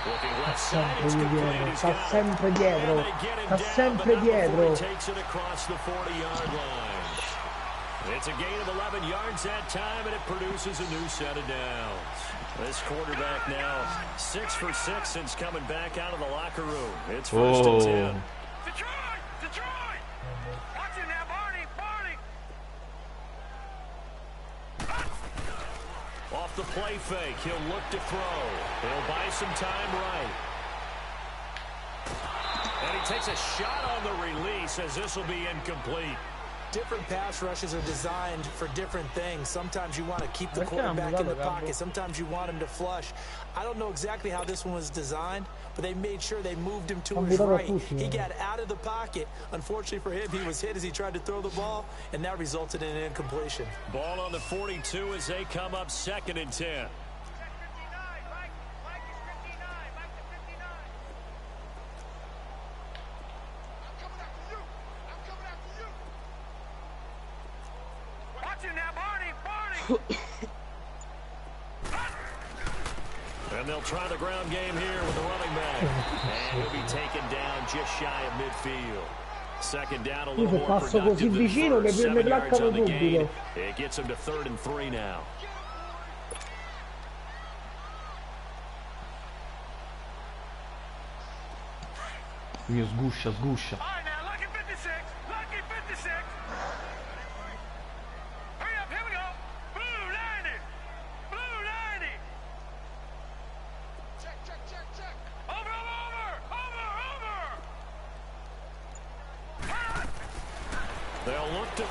[SPEAKER 5] Looking left
[SPEAKER 3] sta
[SPEAKER 5] side, it's complete.
[SPEAKER 3] sta sempre dietro, sta sempre dietro.
[SPEAKER 5] Takes it across the 40-yard line. It's a gain of 11 yards that time, and it produces a new set of downs. This quarterback now 6 for 6 since coming back out of the locker room. It's first and 10.
[SPEAKER 7] Detroit! Watch it now, Barney!
[SPEAKER 5] Off the play fake, he'll look to throw. He'll buy some time right. And he takes a shot on the release as this will be incomplete.
[SPEAKER 6] Different pass rushes are designed for different things. Sometimes you want to keep the quarterback in the pocket. Sometimes you want him to flush. I don't know exactly how this one was designed, but they made sure they moved him to his right. He got out of the pocket. Unfortunately for him, he was hit as he tried to throw the ball, and that resulted in an incompletion.
[SPEAKER 5] Ball on the 42 as they come up second and 10. And they'll try the ground game here with the running back. And he'll be taken down just shy of midfield. Second down, a little more productive than first. 7 yards on the gain. It gets him to 3rd and 3 now.
[SPEAKER 2] Mio sguscia.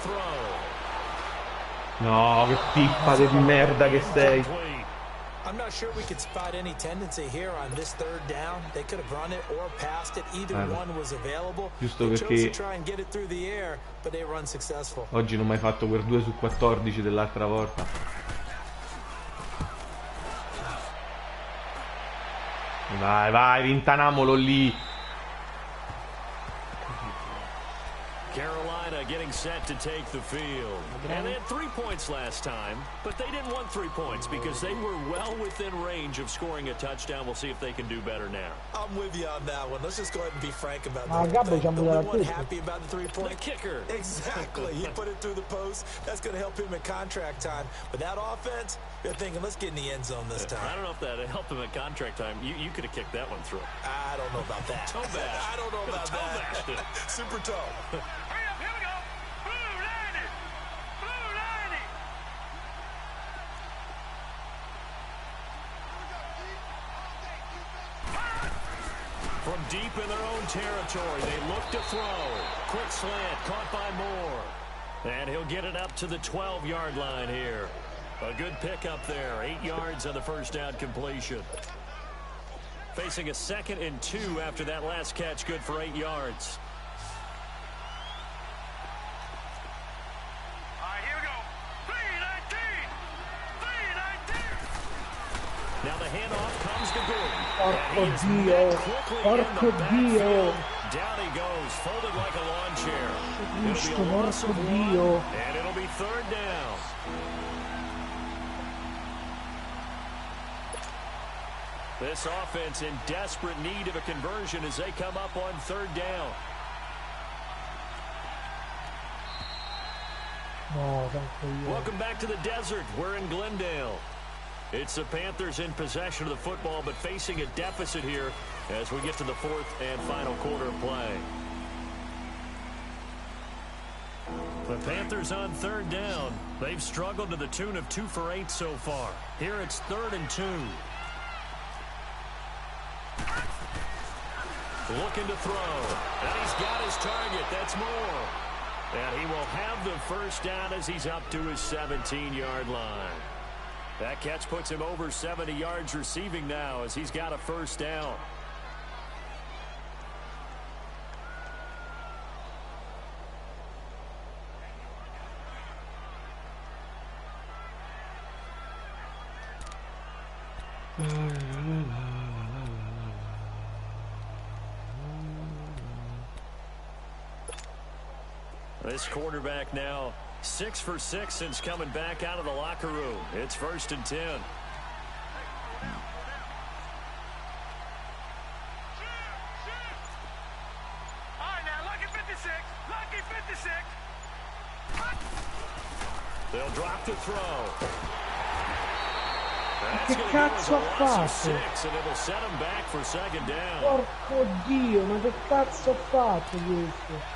[SPEAKER 5] throw.
[SPEAKER 2] No, che pippa di merda che sei.
[SPEAKER 6] I'm not sure we could spot any tendency here on this third down. They could have run it or passed it. Either one was available.
[SPEAKER 2] Giusto
[SPEAKER 6] They chose to
[SPEAKER 2] perché
[SPEAKER 6] try and get it through the air, but they run successful.
[SPEAKER 2] oggi non ho mai fatto quel 2 su 14 dell'altra volta. Vai, vai, rintanamolo lì.
[SPEAKER 5] Carolina getting set to take the field. And they had 3 points last time, but they didn't want 3 points because they were well within range of scoring a touchdown. We'll see if they can do better now.
[SPEAKER 6] I'm with you on that one. Let's just go ahead and be frank about
[SPEAKER 3] Ah,
[SPEAKER 6] that.
[SPEAKER 3] Gabbo,
[SPEAKER 6] The
[SPEAKER 3] siamo
[SPEAKER 6] only
[SPEAKER 3] dalla
[SPEAKER 6] one
[SPEAKER 3] testa.
[SPEAKER 6] happy about the
[SPEAKER 5] The
[SPEAKER 6] three-point
[SPEAKER 5] kicker.
[SPEAKER 6] Exactly. He put it through the post. That's going to help him in contract time. But that offense, they're thinking, let's get in the end zone this time.
[SPEAKER 5] I don't know if that helped him at contract time. You could have kicked that one through.
[SPEAKER 6] I don't know about that.
[SPEAKER 5] Toe bash.
[SPEAKER 6] I don't know about
[SPEAKER 5] Toe bashed it.
[SPEAKER 6] that. Super toe.
[SPEAKER 7] Hurry up, here we go. Blue landed. Blue landed.
[SPEAKER 5] From deep in their own territory, they look to throw. Quick slant, caught by Moore. And he'll get it up to the 12-yard line here. A good pickup there. 8 yards on the first down completion. Facing a 2nd and 2 after that last catch, good for 8 yards.
[SPEAKER 7] All right, here we go. 3-19. 3-19.
[SPEAKER 5] Now the handoff comes to Gordon.
[SPEAKER 3] Porco Dio, porco Dio.
[SPEAKER 5] Down he goes, folded like a lawn chair. It'll be a loss
[SPEAKER 3] Porco
[SPEAKER 5] of
[SPEAKER 3] Dio.
[SPEAKER 5] 1, and it'll be 3rd down. This offense in desperate need of a conversion as they come up on 3rd down.
[SPEAKER 3] No, porco Dio.
[SPEAKER 5] Welcome back to the desert. We're in Glendale. It's the Panthers in possession of the football, but facing a deficit here as we get to the 4th and final quarter of play. The Panthers on 3rd down. They've struggled to the tune of 2 for 8 so far. Here it's 3rd and 2. Looking to throw. And he's got his target. That's Moore. And he will have the first down as he's up to his 17-yard line. That catch puts him over 70 yards receiving now as he's got a first down. This quarterback now 6 for 6 since coming back out of the locker room. It's 1st and 10.
[SPEAKER 7] All right, now, lucky 56. Lucky 56.
[SPEAKER 5] They'll drop to throw. That's
[SPEAKER 3] Che
[SPEAKER 5] gonna
[SPEAKER 3] cazzo
[SPEAKER 5] go
[SPEAKER 3] ha
[SPEAKER 5] as a loss of
[SPEAKER 3] fatto?
[SPEAKER 5] 6, and it'll set him back for 2nd down.
[SPEAKER 3] Porco Dio, ma che cazzo ha fatto questo?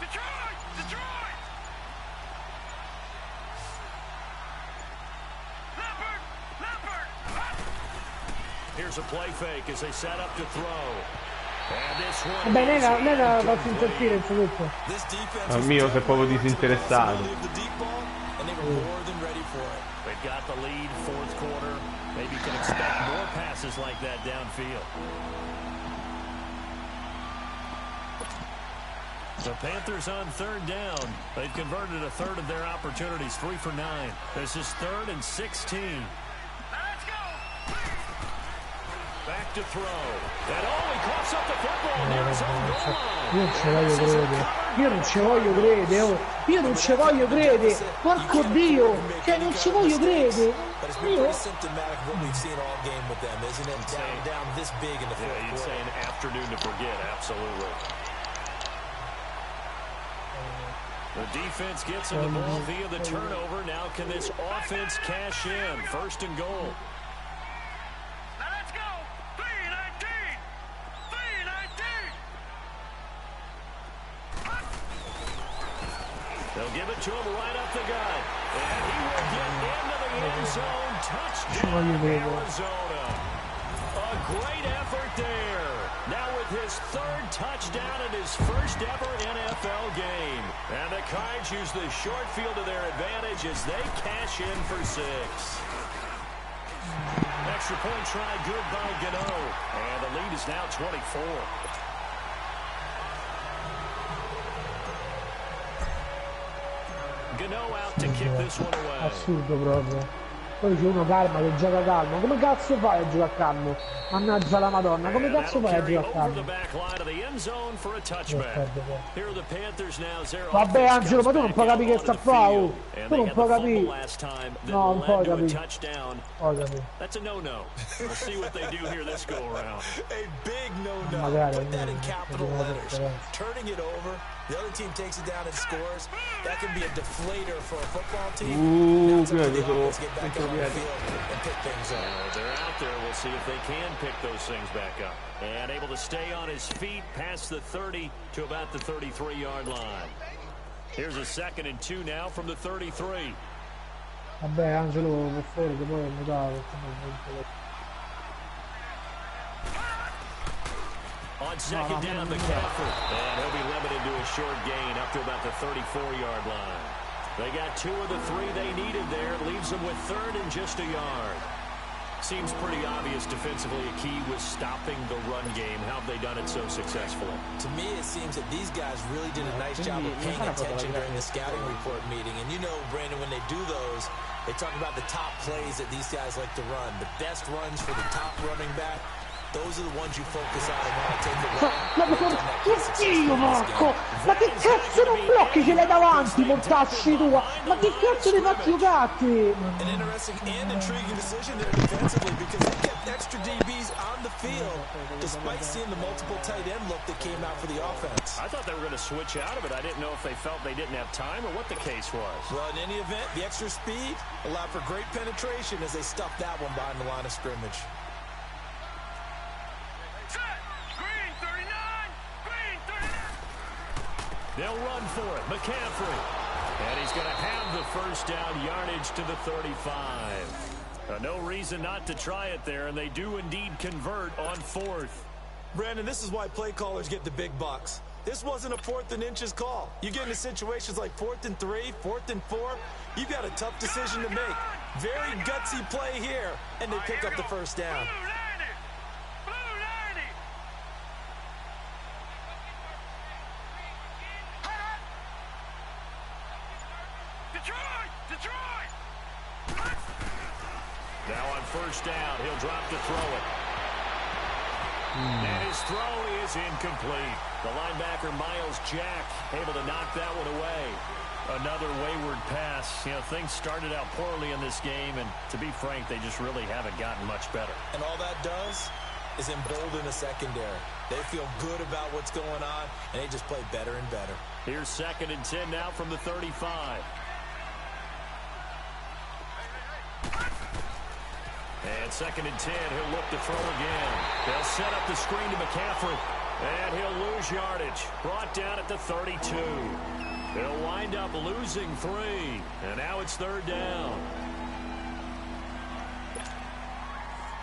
[SPEAKER 7] Detroit! Detroit! Leopard! Leopard!
[SPEAKER 5] Here's a play fake as they set up to throw. And this one
[SPEAKER 3] Vabbè,
[SPEAKER 5] is
[SPEAKER 3] Lega
[SPEAKER 5] incomplete.
[SPEAKER 3] fa interferenza tutto.
[SPEAKER 6] This defense
[SPEAKER 2] Al
[SPEAKER 6] was
[SPEAKER 2] mio sei proprio
[SPEAKER 6] definitely
[SPEAKER 2] disinteressato.
[SPEAKER 6] leave the deep ball, and they were more than ready for it.
[SPEAKER 5] They've got the lead, 4th quarter. Maybe can expect more passes like that downfield. The Panthers on 3rd down. They've converted a third of their opportunities, 3 for 9. This is 3rd and 16.
[SPEAKER 7] Let's go!
[SPEAKER 5] Back to throw. And he coughs up the football near his own goal line.
[SPEAKER 3] Io non ci voglio credere. Io non ci voglio credere. Oh. Io non ci voglio credere. Porco Dio. Cioè, non ci voglio credere.
[SPEAKER 6] But it's been pretty symptomatic of what we've seen all game with them, isn't it? Down this big in the fourth
[SPEAKER 5] Yeah, you'd
[SPEAKER 6] quarter.
[SPEAKER 5] say an afternoon to forget, absolutely. The defense gets him the ball via the turnover. Now can this offense cash in? 1st and goal.
[SPEAKER 7] Now let's go! 3-19! 3-19!
[SPEAKER 5] zone touchdown, Arizona. A great effort there. Now with his third touchdown in his first ever NFL game. And the Cards use the short field to their advantage as they cash in for 6. Extra point try good by Gano. And the lead is now 24. Gano out to kick this one away.
[SPEAKER 3] Assurdo proprio. Poi c'è uno calma che gioca calmo. Come cazzo fai a giocare calmo? Mannaggia la Madonna, come cazzo fai a giocare calmo? Vabbè Angelo, ma tu non puoi capire che sta qua, oh. Tu non puoi capire. No, non puoi capire. Puoi capire.
[SPEAKER 5] That's a no-no. We'll see what they do here this go around.
[SPEAKER 6] A big no-no. Put that in capital letters. Turning it over. The other team takes it down and scores. That can be a deflator for a football team. Now it's up to the offense to get back on the field and pick things up.
[SPEAKER 5] They're out there. We'll see if they can pick those things back up. And able to stay on his feet past the 30 to about the 33-yard line. Here's a 2nd and 2 now from the 33.
[SPEAKER 3] Vabbè Angelo, per favore, che poi mi dà.
[SPEAKER 5] On 2nd down, McCaffrey. And he'll be limited to a short gain up to about the 34-yard line. They got 2 of the 3 they needed there. Leaves them with 3rd and just a yard. Seems pretty obvious defensively a key was stopping the run game. How have they done it so successfully?
[SPEAKER 6] To me, it seems that these guys really did a nice job of paying attention during the scouting report meeting. And you know, Brandon, when they do those, they talk about the top plays that these guys like to run. The best runs for the top running back. Those are the ones you focus on and want to take away.
[SPEAKER 3] Oddio Marco! Ma che cazzo non blocchi ce l'hai davanti, mortacci tua? Ma che cazzo ne fai giocati?
[SPEAKER 6] An interesting and intriguing decision there defensively because they kept extra DBs on the field despite seeing the multiple tight end look that came out for the offense.
[SPEAKER 5] I thought they were going to switch out of it. I didn't know if they felt they didn't have time or what the case was.
[SPEAKER 6] Well, in any event, the extra speed allowed for great penetration as they stuffed that one behind the line of scrimmage.
[SPEAKER 5] They'll run for it. McCaffrey. And he's going to have the first down yardage to the 35. No reason not to try it there, and they do indeed convert on 4th.
[SPEAKER 6] Brandon, this is why play callers get the big bucks. This wasn't a 4th and inches call. You get into situations like 4th and 3, 4th and 4. You've got a tough decision to make. Very gutsy play here, and they pick up the first down.
[SPEAKER 5] Now on first down, he'll drop to throw it. And his throw is incomplete. The linebacker, Miles Jack, able to knock that one away. Another wayward pass. You know, things started out poorly in this game, and to be frank, they just really haven't gotten much better.
[SPEAKER 6] And all that does is embolden the secondary. They feel good about what's going on, and they just play better and better.
[SPEAKER 5] Here's 2nd and 10 now from the 35. And 2nd and 10, he'll look to throw again. They'll set up the screen to McCaffrey. And he'll lose yardage. Brought down at the 32. They'll wind up losing 3. And now it's 3rd down.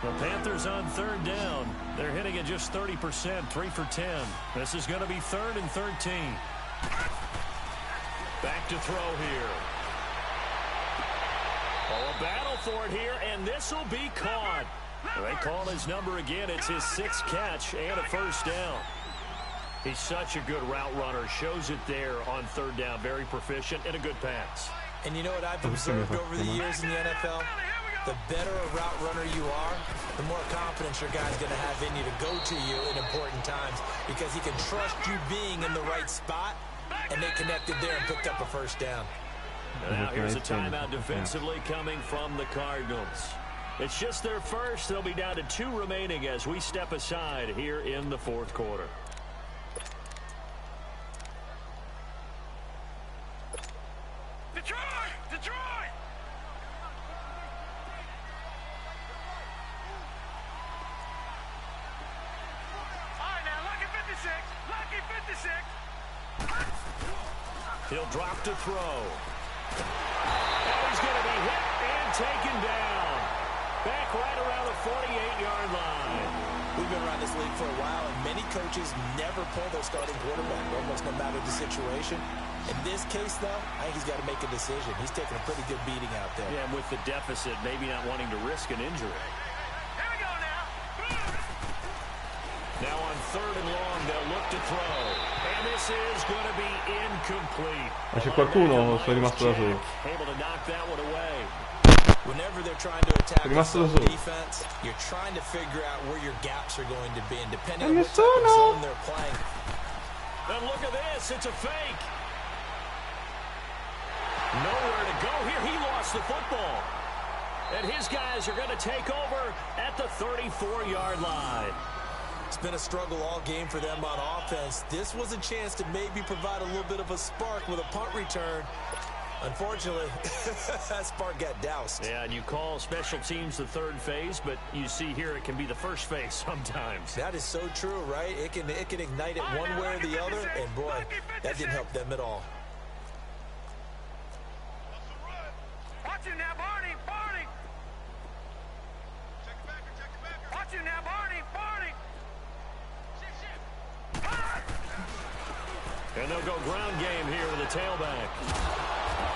[SPEAKER 5] The Panthers on 3rd down. They're hitting at just 30%, 3 for 10. This is going to be 3rd and 13. Back to throw here. Oh, a battle for it here, and this will be caught. They call his number again. It's his 6th catch and a first down. He's such a good route runner. Shows it there on 3rd down. Very proficient and a good pass.
[SPEAKER 6] And you know what I've observed over the years in the NFL? The better a route runner you are, the more confidence your guy's going to have in you to go to you in important times because he can trust you being in the right spot, and they connected there and picked up a first down.
[SPEAKER 5] Now here's a timeout defensively coming from the Cardinals. It's just their first. They'll be down to 2 remaining as we step aside here in the 4th quarter.
[SPEAKER 7] Detroit! Detroit! All right, now, lucky 56. Lucky 56.
[SPEAKER 5] He'll drop to throw. And he's going to be hit and taken down. Back right around the 48-yard line.
[SPEAKER 6] We've been around this league for a while, and many coaches never pull their starting quarterback, almost no matter the situation. In this case, though, I think he's got to make a decision. He's taking a pretty good beating out there.
[SPEAKER 5] Yeah, and with the deficit, maybe not wanting to risk an injury.
[SPEAKER 7] Here we go now.
[SPEAKER 5] Now on 3rd and long, they'll look to throw. And this is going to be incomplete.
[SPEAKER 2] Ma c'è qualcuno o sono rimasto da solo?
[SPEAKER 5] Able to knock that one away.
[SPEAKER 6] Whenever they're trying to attack
[SPEAKER 2] Rimasto da
[SPEAKER 6] the
[SPEAKER 2] solo.
[SPEAKER 6] defense, you're trying to figure out where your gaps are going to be, and depending on what type of zone they're playing.
[SPEAKER 5] And look at this, it's a fake. Nowhere to go here. He lost the football. And his guys are going to take over at the 34-yard line.
[SPEAKER 6] It's been a struggle all game for them on offense. This was a chance to maybe provide a little bit of a spark with a punt return. Unfortunately, that spark got doused.
[SPEAKER 5] Yeah, and you call special teams the third phase, but you see here it can be the first phase sometimes.
[SPEAKER 6] That is so true, right? It can ignite it one way or the other, and boy, that didn't help them at all.
[SPEAKER 7] Watch it now, Barney. Barney. Check it back. Watch it now, Barney. Barney.
[SPEAKER 5] And they'll go ground game here with a tailback.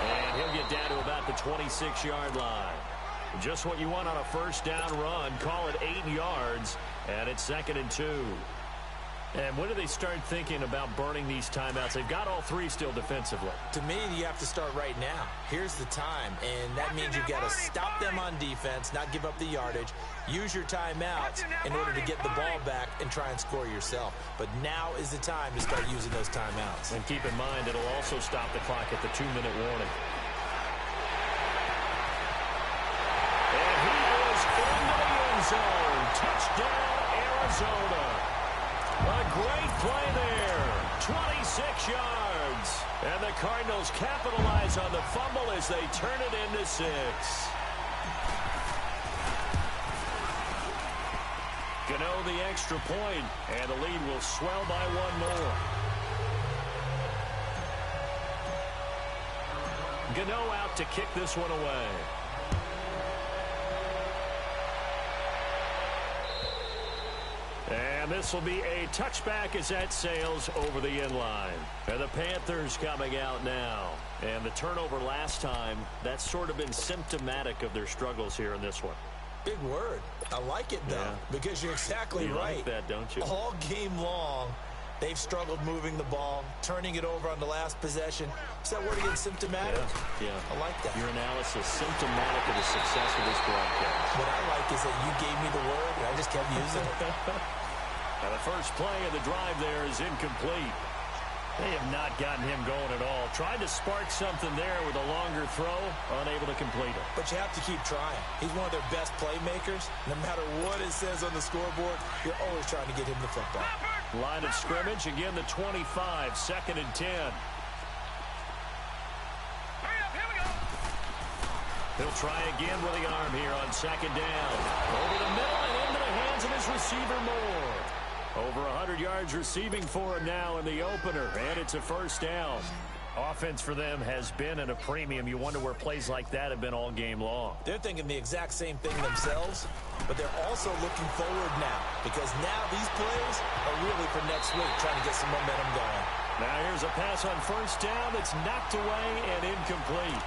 [SPEAKER 5] And he'll get down to about the 26-yard line. Just what you want on a first down run. Call it 8 yards, and it's 2nd and 2. And when do they start thinking about burning these timeouts? They've got all 3 still defensively.
[SPEAKER 6] To me, you have to start right now. Here's the time, and that means you've got to stop them on defense, not give up the yardage, use your timeouts in order to get the ball back and try and score yourself. But now is the time to start using those timeouts.
[SPEAKER 5] And keep in mind, it'll also stop the clock at the 2-minute warning. And he is into the end zone. Touchdown, Arizona. A great play there. 26 yards. And the Cardinals capitalize on the fumble as they turn it into 6. Gano the extra point, and the lead will swell by 1 more. Gano out to kick this one away. And this will be a touchback as that sails over the end line. And the Panthers coming out now. And the turnover last time, that's sort of been symptomatic of their struggles here in this one.
[SPEAKER 6] Big word. I like it, though, because you're exactly right.
[SPEAKER 5] You like that, don't you?
[SPEAKER 6] All game long, they've struggled moving the ball, turning it over on the last possession. Is that word again, symptomatic?
[SPEAKER 5] Yeah.
[SPEAKER 6] I like that.
[SPEAKER 5] Your analysis, symptomatic of the success of this broadcast.
[SPEAKER 6] What I like is that you gave me the word, and I just kept using it.
[SPEAKER 5] And the first play of the drive there is incomplete. They have not gotten him going at all. Tried to spark something there with a longer throw, unable to complete it.
[SPEAKER 6] But you have to keep trying. He's one of their best playmakers. No matter what it says on the scoreboard, you're always trying to get him the football.
[SPEAKER 5] Line of scrimmage, again the 25, 2nd and 10. He'll try again with the arm here on 2nd down. Over the middle and into the hands of his receiver Moore. Over 100 yards receiving for him now in the opener, and it's a first down. Offense for them has been at a premium. You wonder where plays like that have been all game long.
[SPEAKER 6] They're thinking the exact same thing themselves, but they're also looking forward now, because now these plays are really for next week, trying to get some momentum going.
[SPEAKER 5] Now here's a pass on first down that's knocked away and incomplete.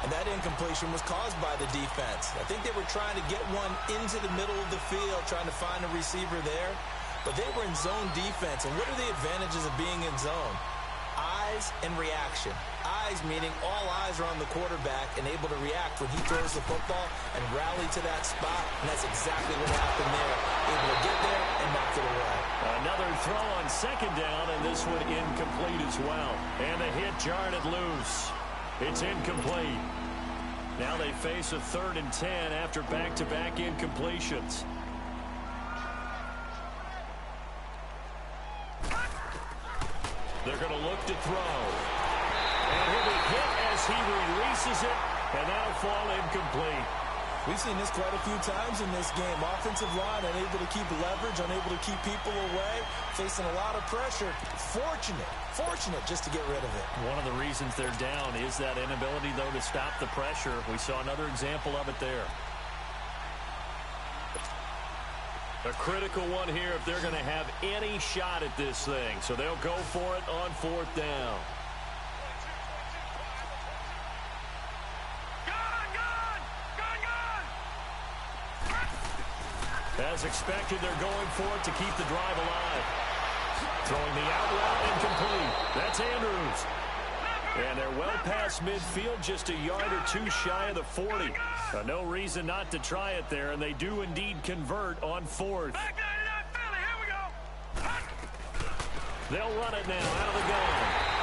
[SPEAKER 6] And that incompletion was caused by the defense. I think they were trying to get one into the middle of the field, trying to find a receiver there. But they were in zone defense. And what are the advantages of being in zone? Eyes and reaction. Eyes meaning all eyes are on the quarterback and able to react when he throws the football and rally to that spot. And that's exactly what happened there. Able to get there and knock it away.
[SPEAKER 5] Another throw on 2nd down, and this one incomplete as well. And the hit jarred it loose. It's incomplete. Now they face a 3rd and 10 after back-to-back incompletions. They're going to look to throw. And he'll be hit as he releases it, and that'll fall incomplete.
[SPEAKER 6] We've seen this quite a few times in this game. Offensive line unable to keep leverage, unable to keep people away, facing a lot of pressure. Fortunate just to get rid of it.
[SPEAKER 5] One of the reasons they're down is that inability, though, to stop the pressure. We saw another example of it there. A critical one here if they're going to have any shot at this thing. So they'll go for it on 4th down. As expected, they're going for it to keep the drive alive. Throwing the out route incomplete. That's Andrews. And they're well past midfield, just a yard or two shy of the 40. No reason not to try it there, and they do indeed convert on 4th. They'll run it now out of the gun.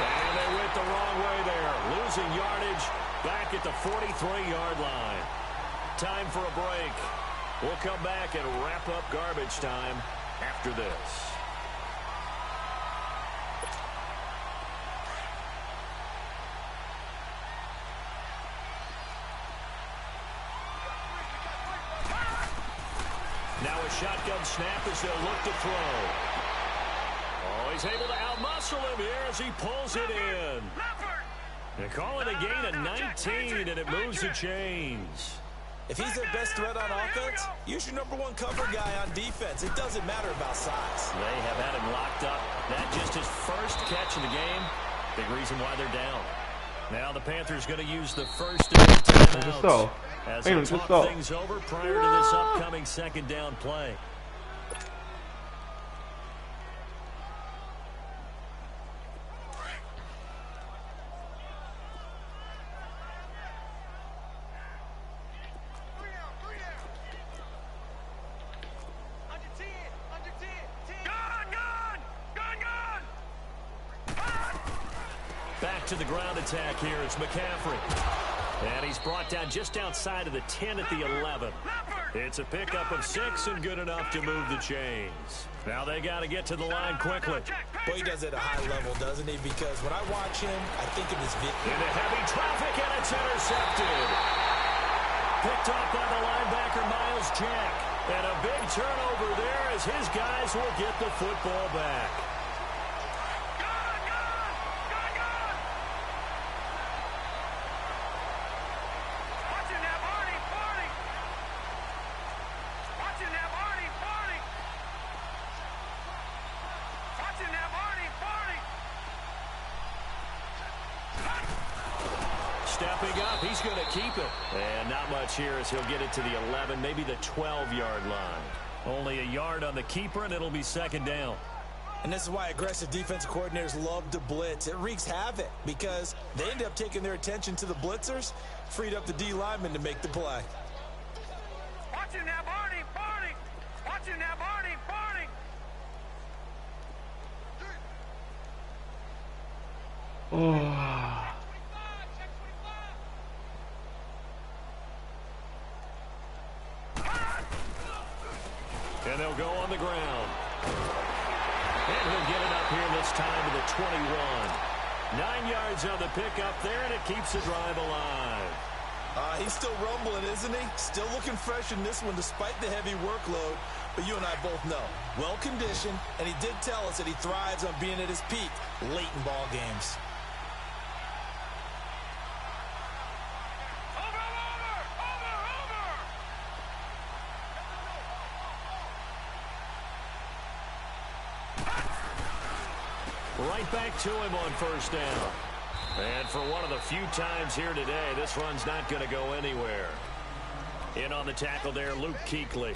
[SPEAKER 5] And they went the wrong way there. Losing yardage back at the 43-yard line. Time for a break. We'll come back and wrap up garbage time after this. Now a shotgun snap as they'll look to throw. Oh, he's able to outmuscle him here as he pulls it in. They call it a gain of 19, and it moves the chains.
[SPEAKER 6] If he's their best threat on offense, use your #1 cover guy on defense. It doesn't matter about size.
[SPEAKER 5] They have had him locked up. That just his first catch of the game. Big reason why they're down. Now the Panthers going to use the first of their timeouts as they talk things over prior to this upcoming 2nd down play. To the ground attack here. It's McCaffrey. And he's brought down just outside of the 10 at the 11. It's a pickup of 6 and good enough to move the chains. Now they got to get to the line quickly.
[SPEAKER 6] Boy, he does it at a high level, doesn't he? Because when I watch him, I think of his video.
[SPEAKER 5] Into heavy traffic, and it's intercepted. Picked off by the linebacker, Miles Jack. And a big turnover there as his guys will get the football back. Stepping up, he's going to keep it. And not much here as he'll get it to the 11, maybe the 12-yard line. Only a yard on the keeper, and it'll be 2nd down.
[SPEAKER 6] And this is why aggressive defensive coordinators love to blitz. It wreaks havoc because they end up taking their attention to the blitzers, freed up the D lineman to make the play.
[SPEAKER 7] Watch it now, Barney, Barney. Watch it now, Barney, Barney.
[SPEAKER 2] Oh.
[SPEAKER 5] And they'll go on the ground. And he'll get it up here this time to the 21. 9 yards on the pickup there, and it keeps the drive alive.
[SPEAKER 6] He's still rumbling, isn't he? Still looking fresh in this one despite the heavy workload. But you and I both know, well-conditioned, and he did tell us that he thrives on being at his peak late in ball games.
[SPEAKER 5] Right back to him on 1st down. And for one of the few times here today, this run's not going to go anywhere. In on the tackle there, Luke Kuechly.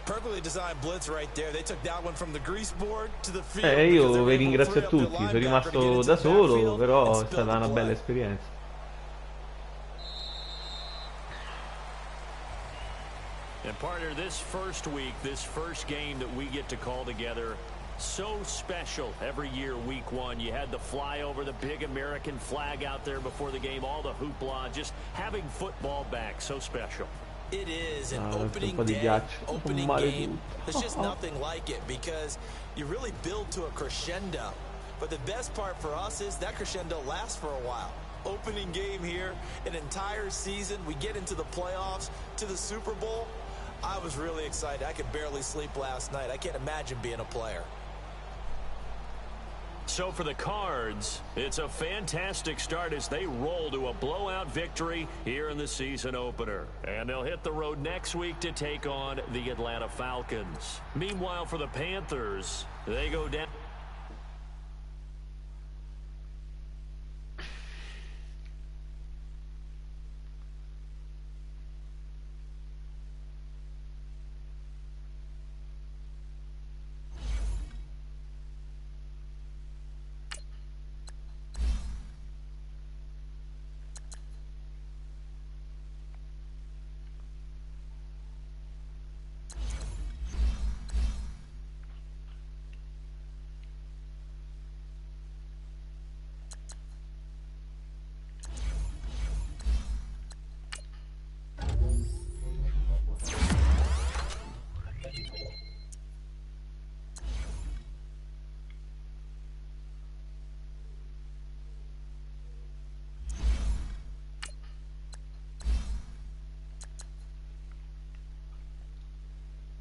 [SPEAKER 6] Perfectly designed blitz right there. They took that one from the grease board to the field.
[SPEAKER 2] Io vi ringrazio a tutti, sono rimasto da solo, però è stata una bella esperienza.
[SPEAKER 5] And partner, this first week, this first game that we get to call together, so special every year, week 1. You had the flyover, the big American flag out there before the game, all the hoopla, just having football back, so special.
[SPEAKER 6] It is an opening day, opening game. There's just nothing like it because you really build to a crescendo. But the best part for us is that crescendo lasts for a while. opening game here, an entire season, we get into the playoffs, to the Super Bowl. I was really excited. I could barely sleep last night. I can't imagine being a player.
[SPEAKER 5] So for the Cards, it's a fantastic start as they roll to a blowout victory here in the season opener. And they'll hit the road next week to take on the Atlanta Falcons. Meanwhile, for the Panthers, they go down.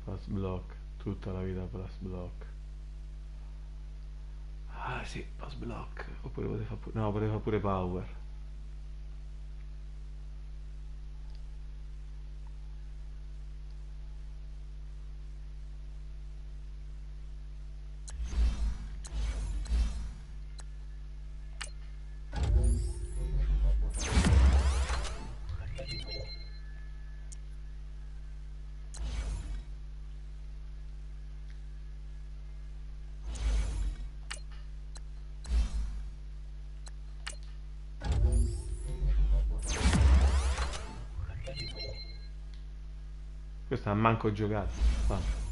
[SPEAKER 2] Pass block, tutta la vita pass block. Ah sì, pass block. Oppure poteva fare pure, no, poteva fare pure power. Questo ha manco giocato.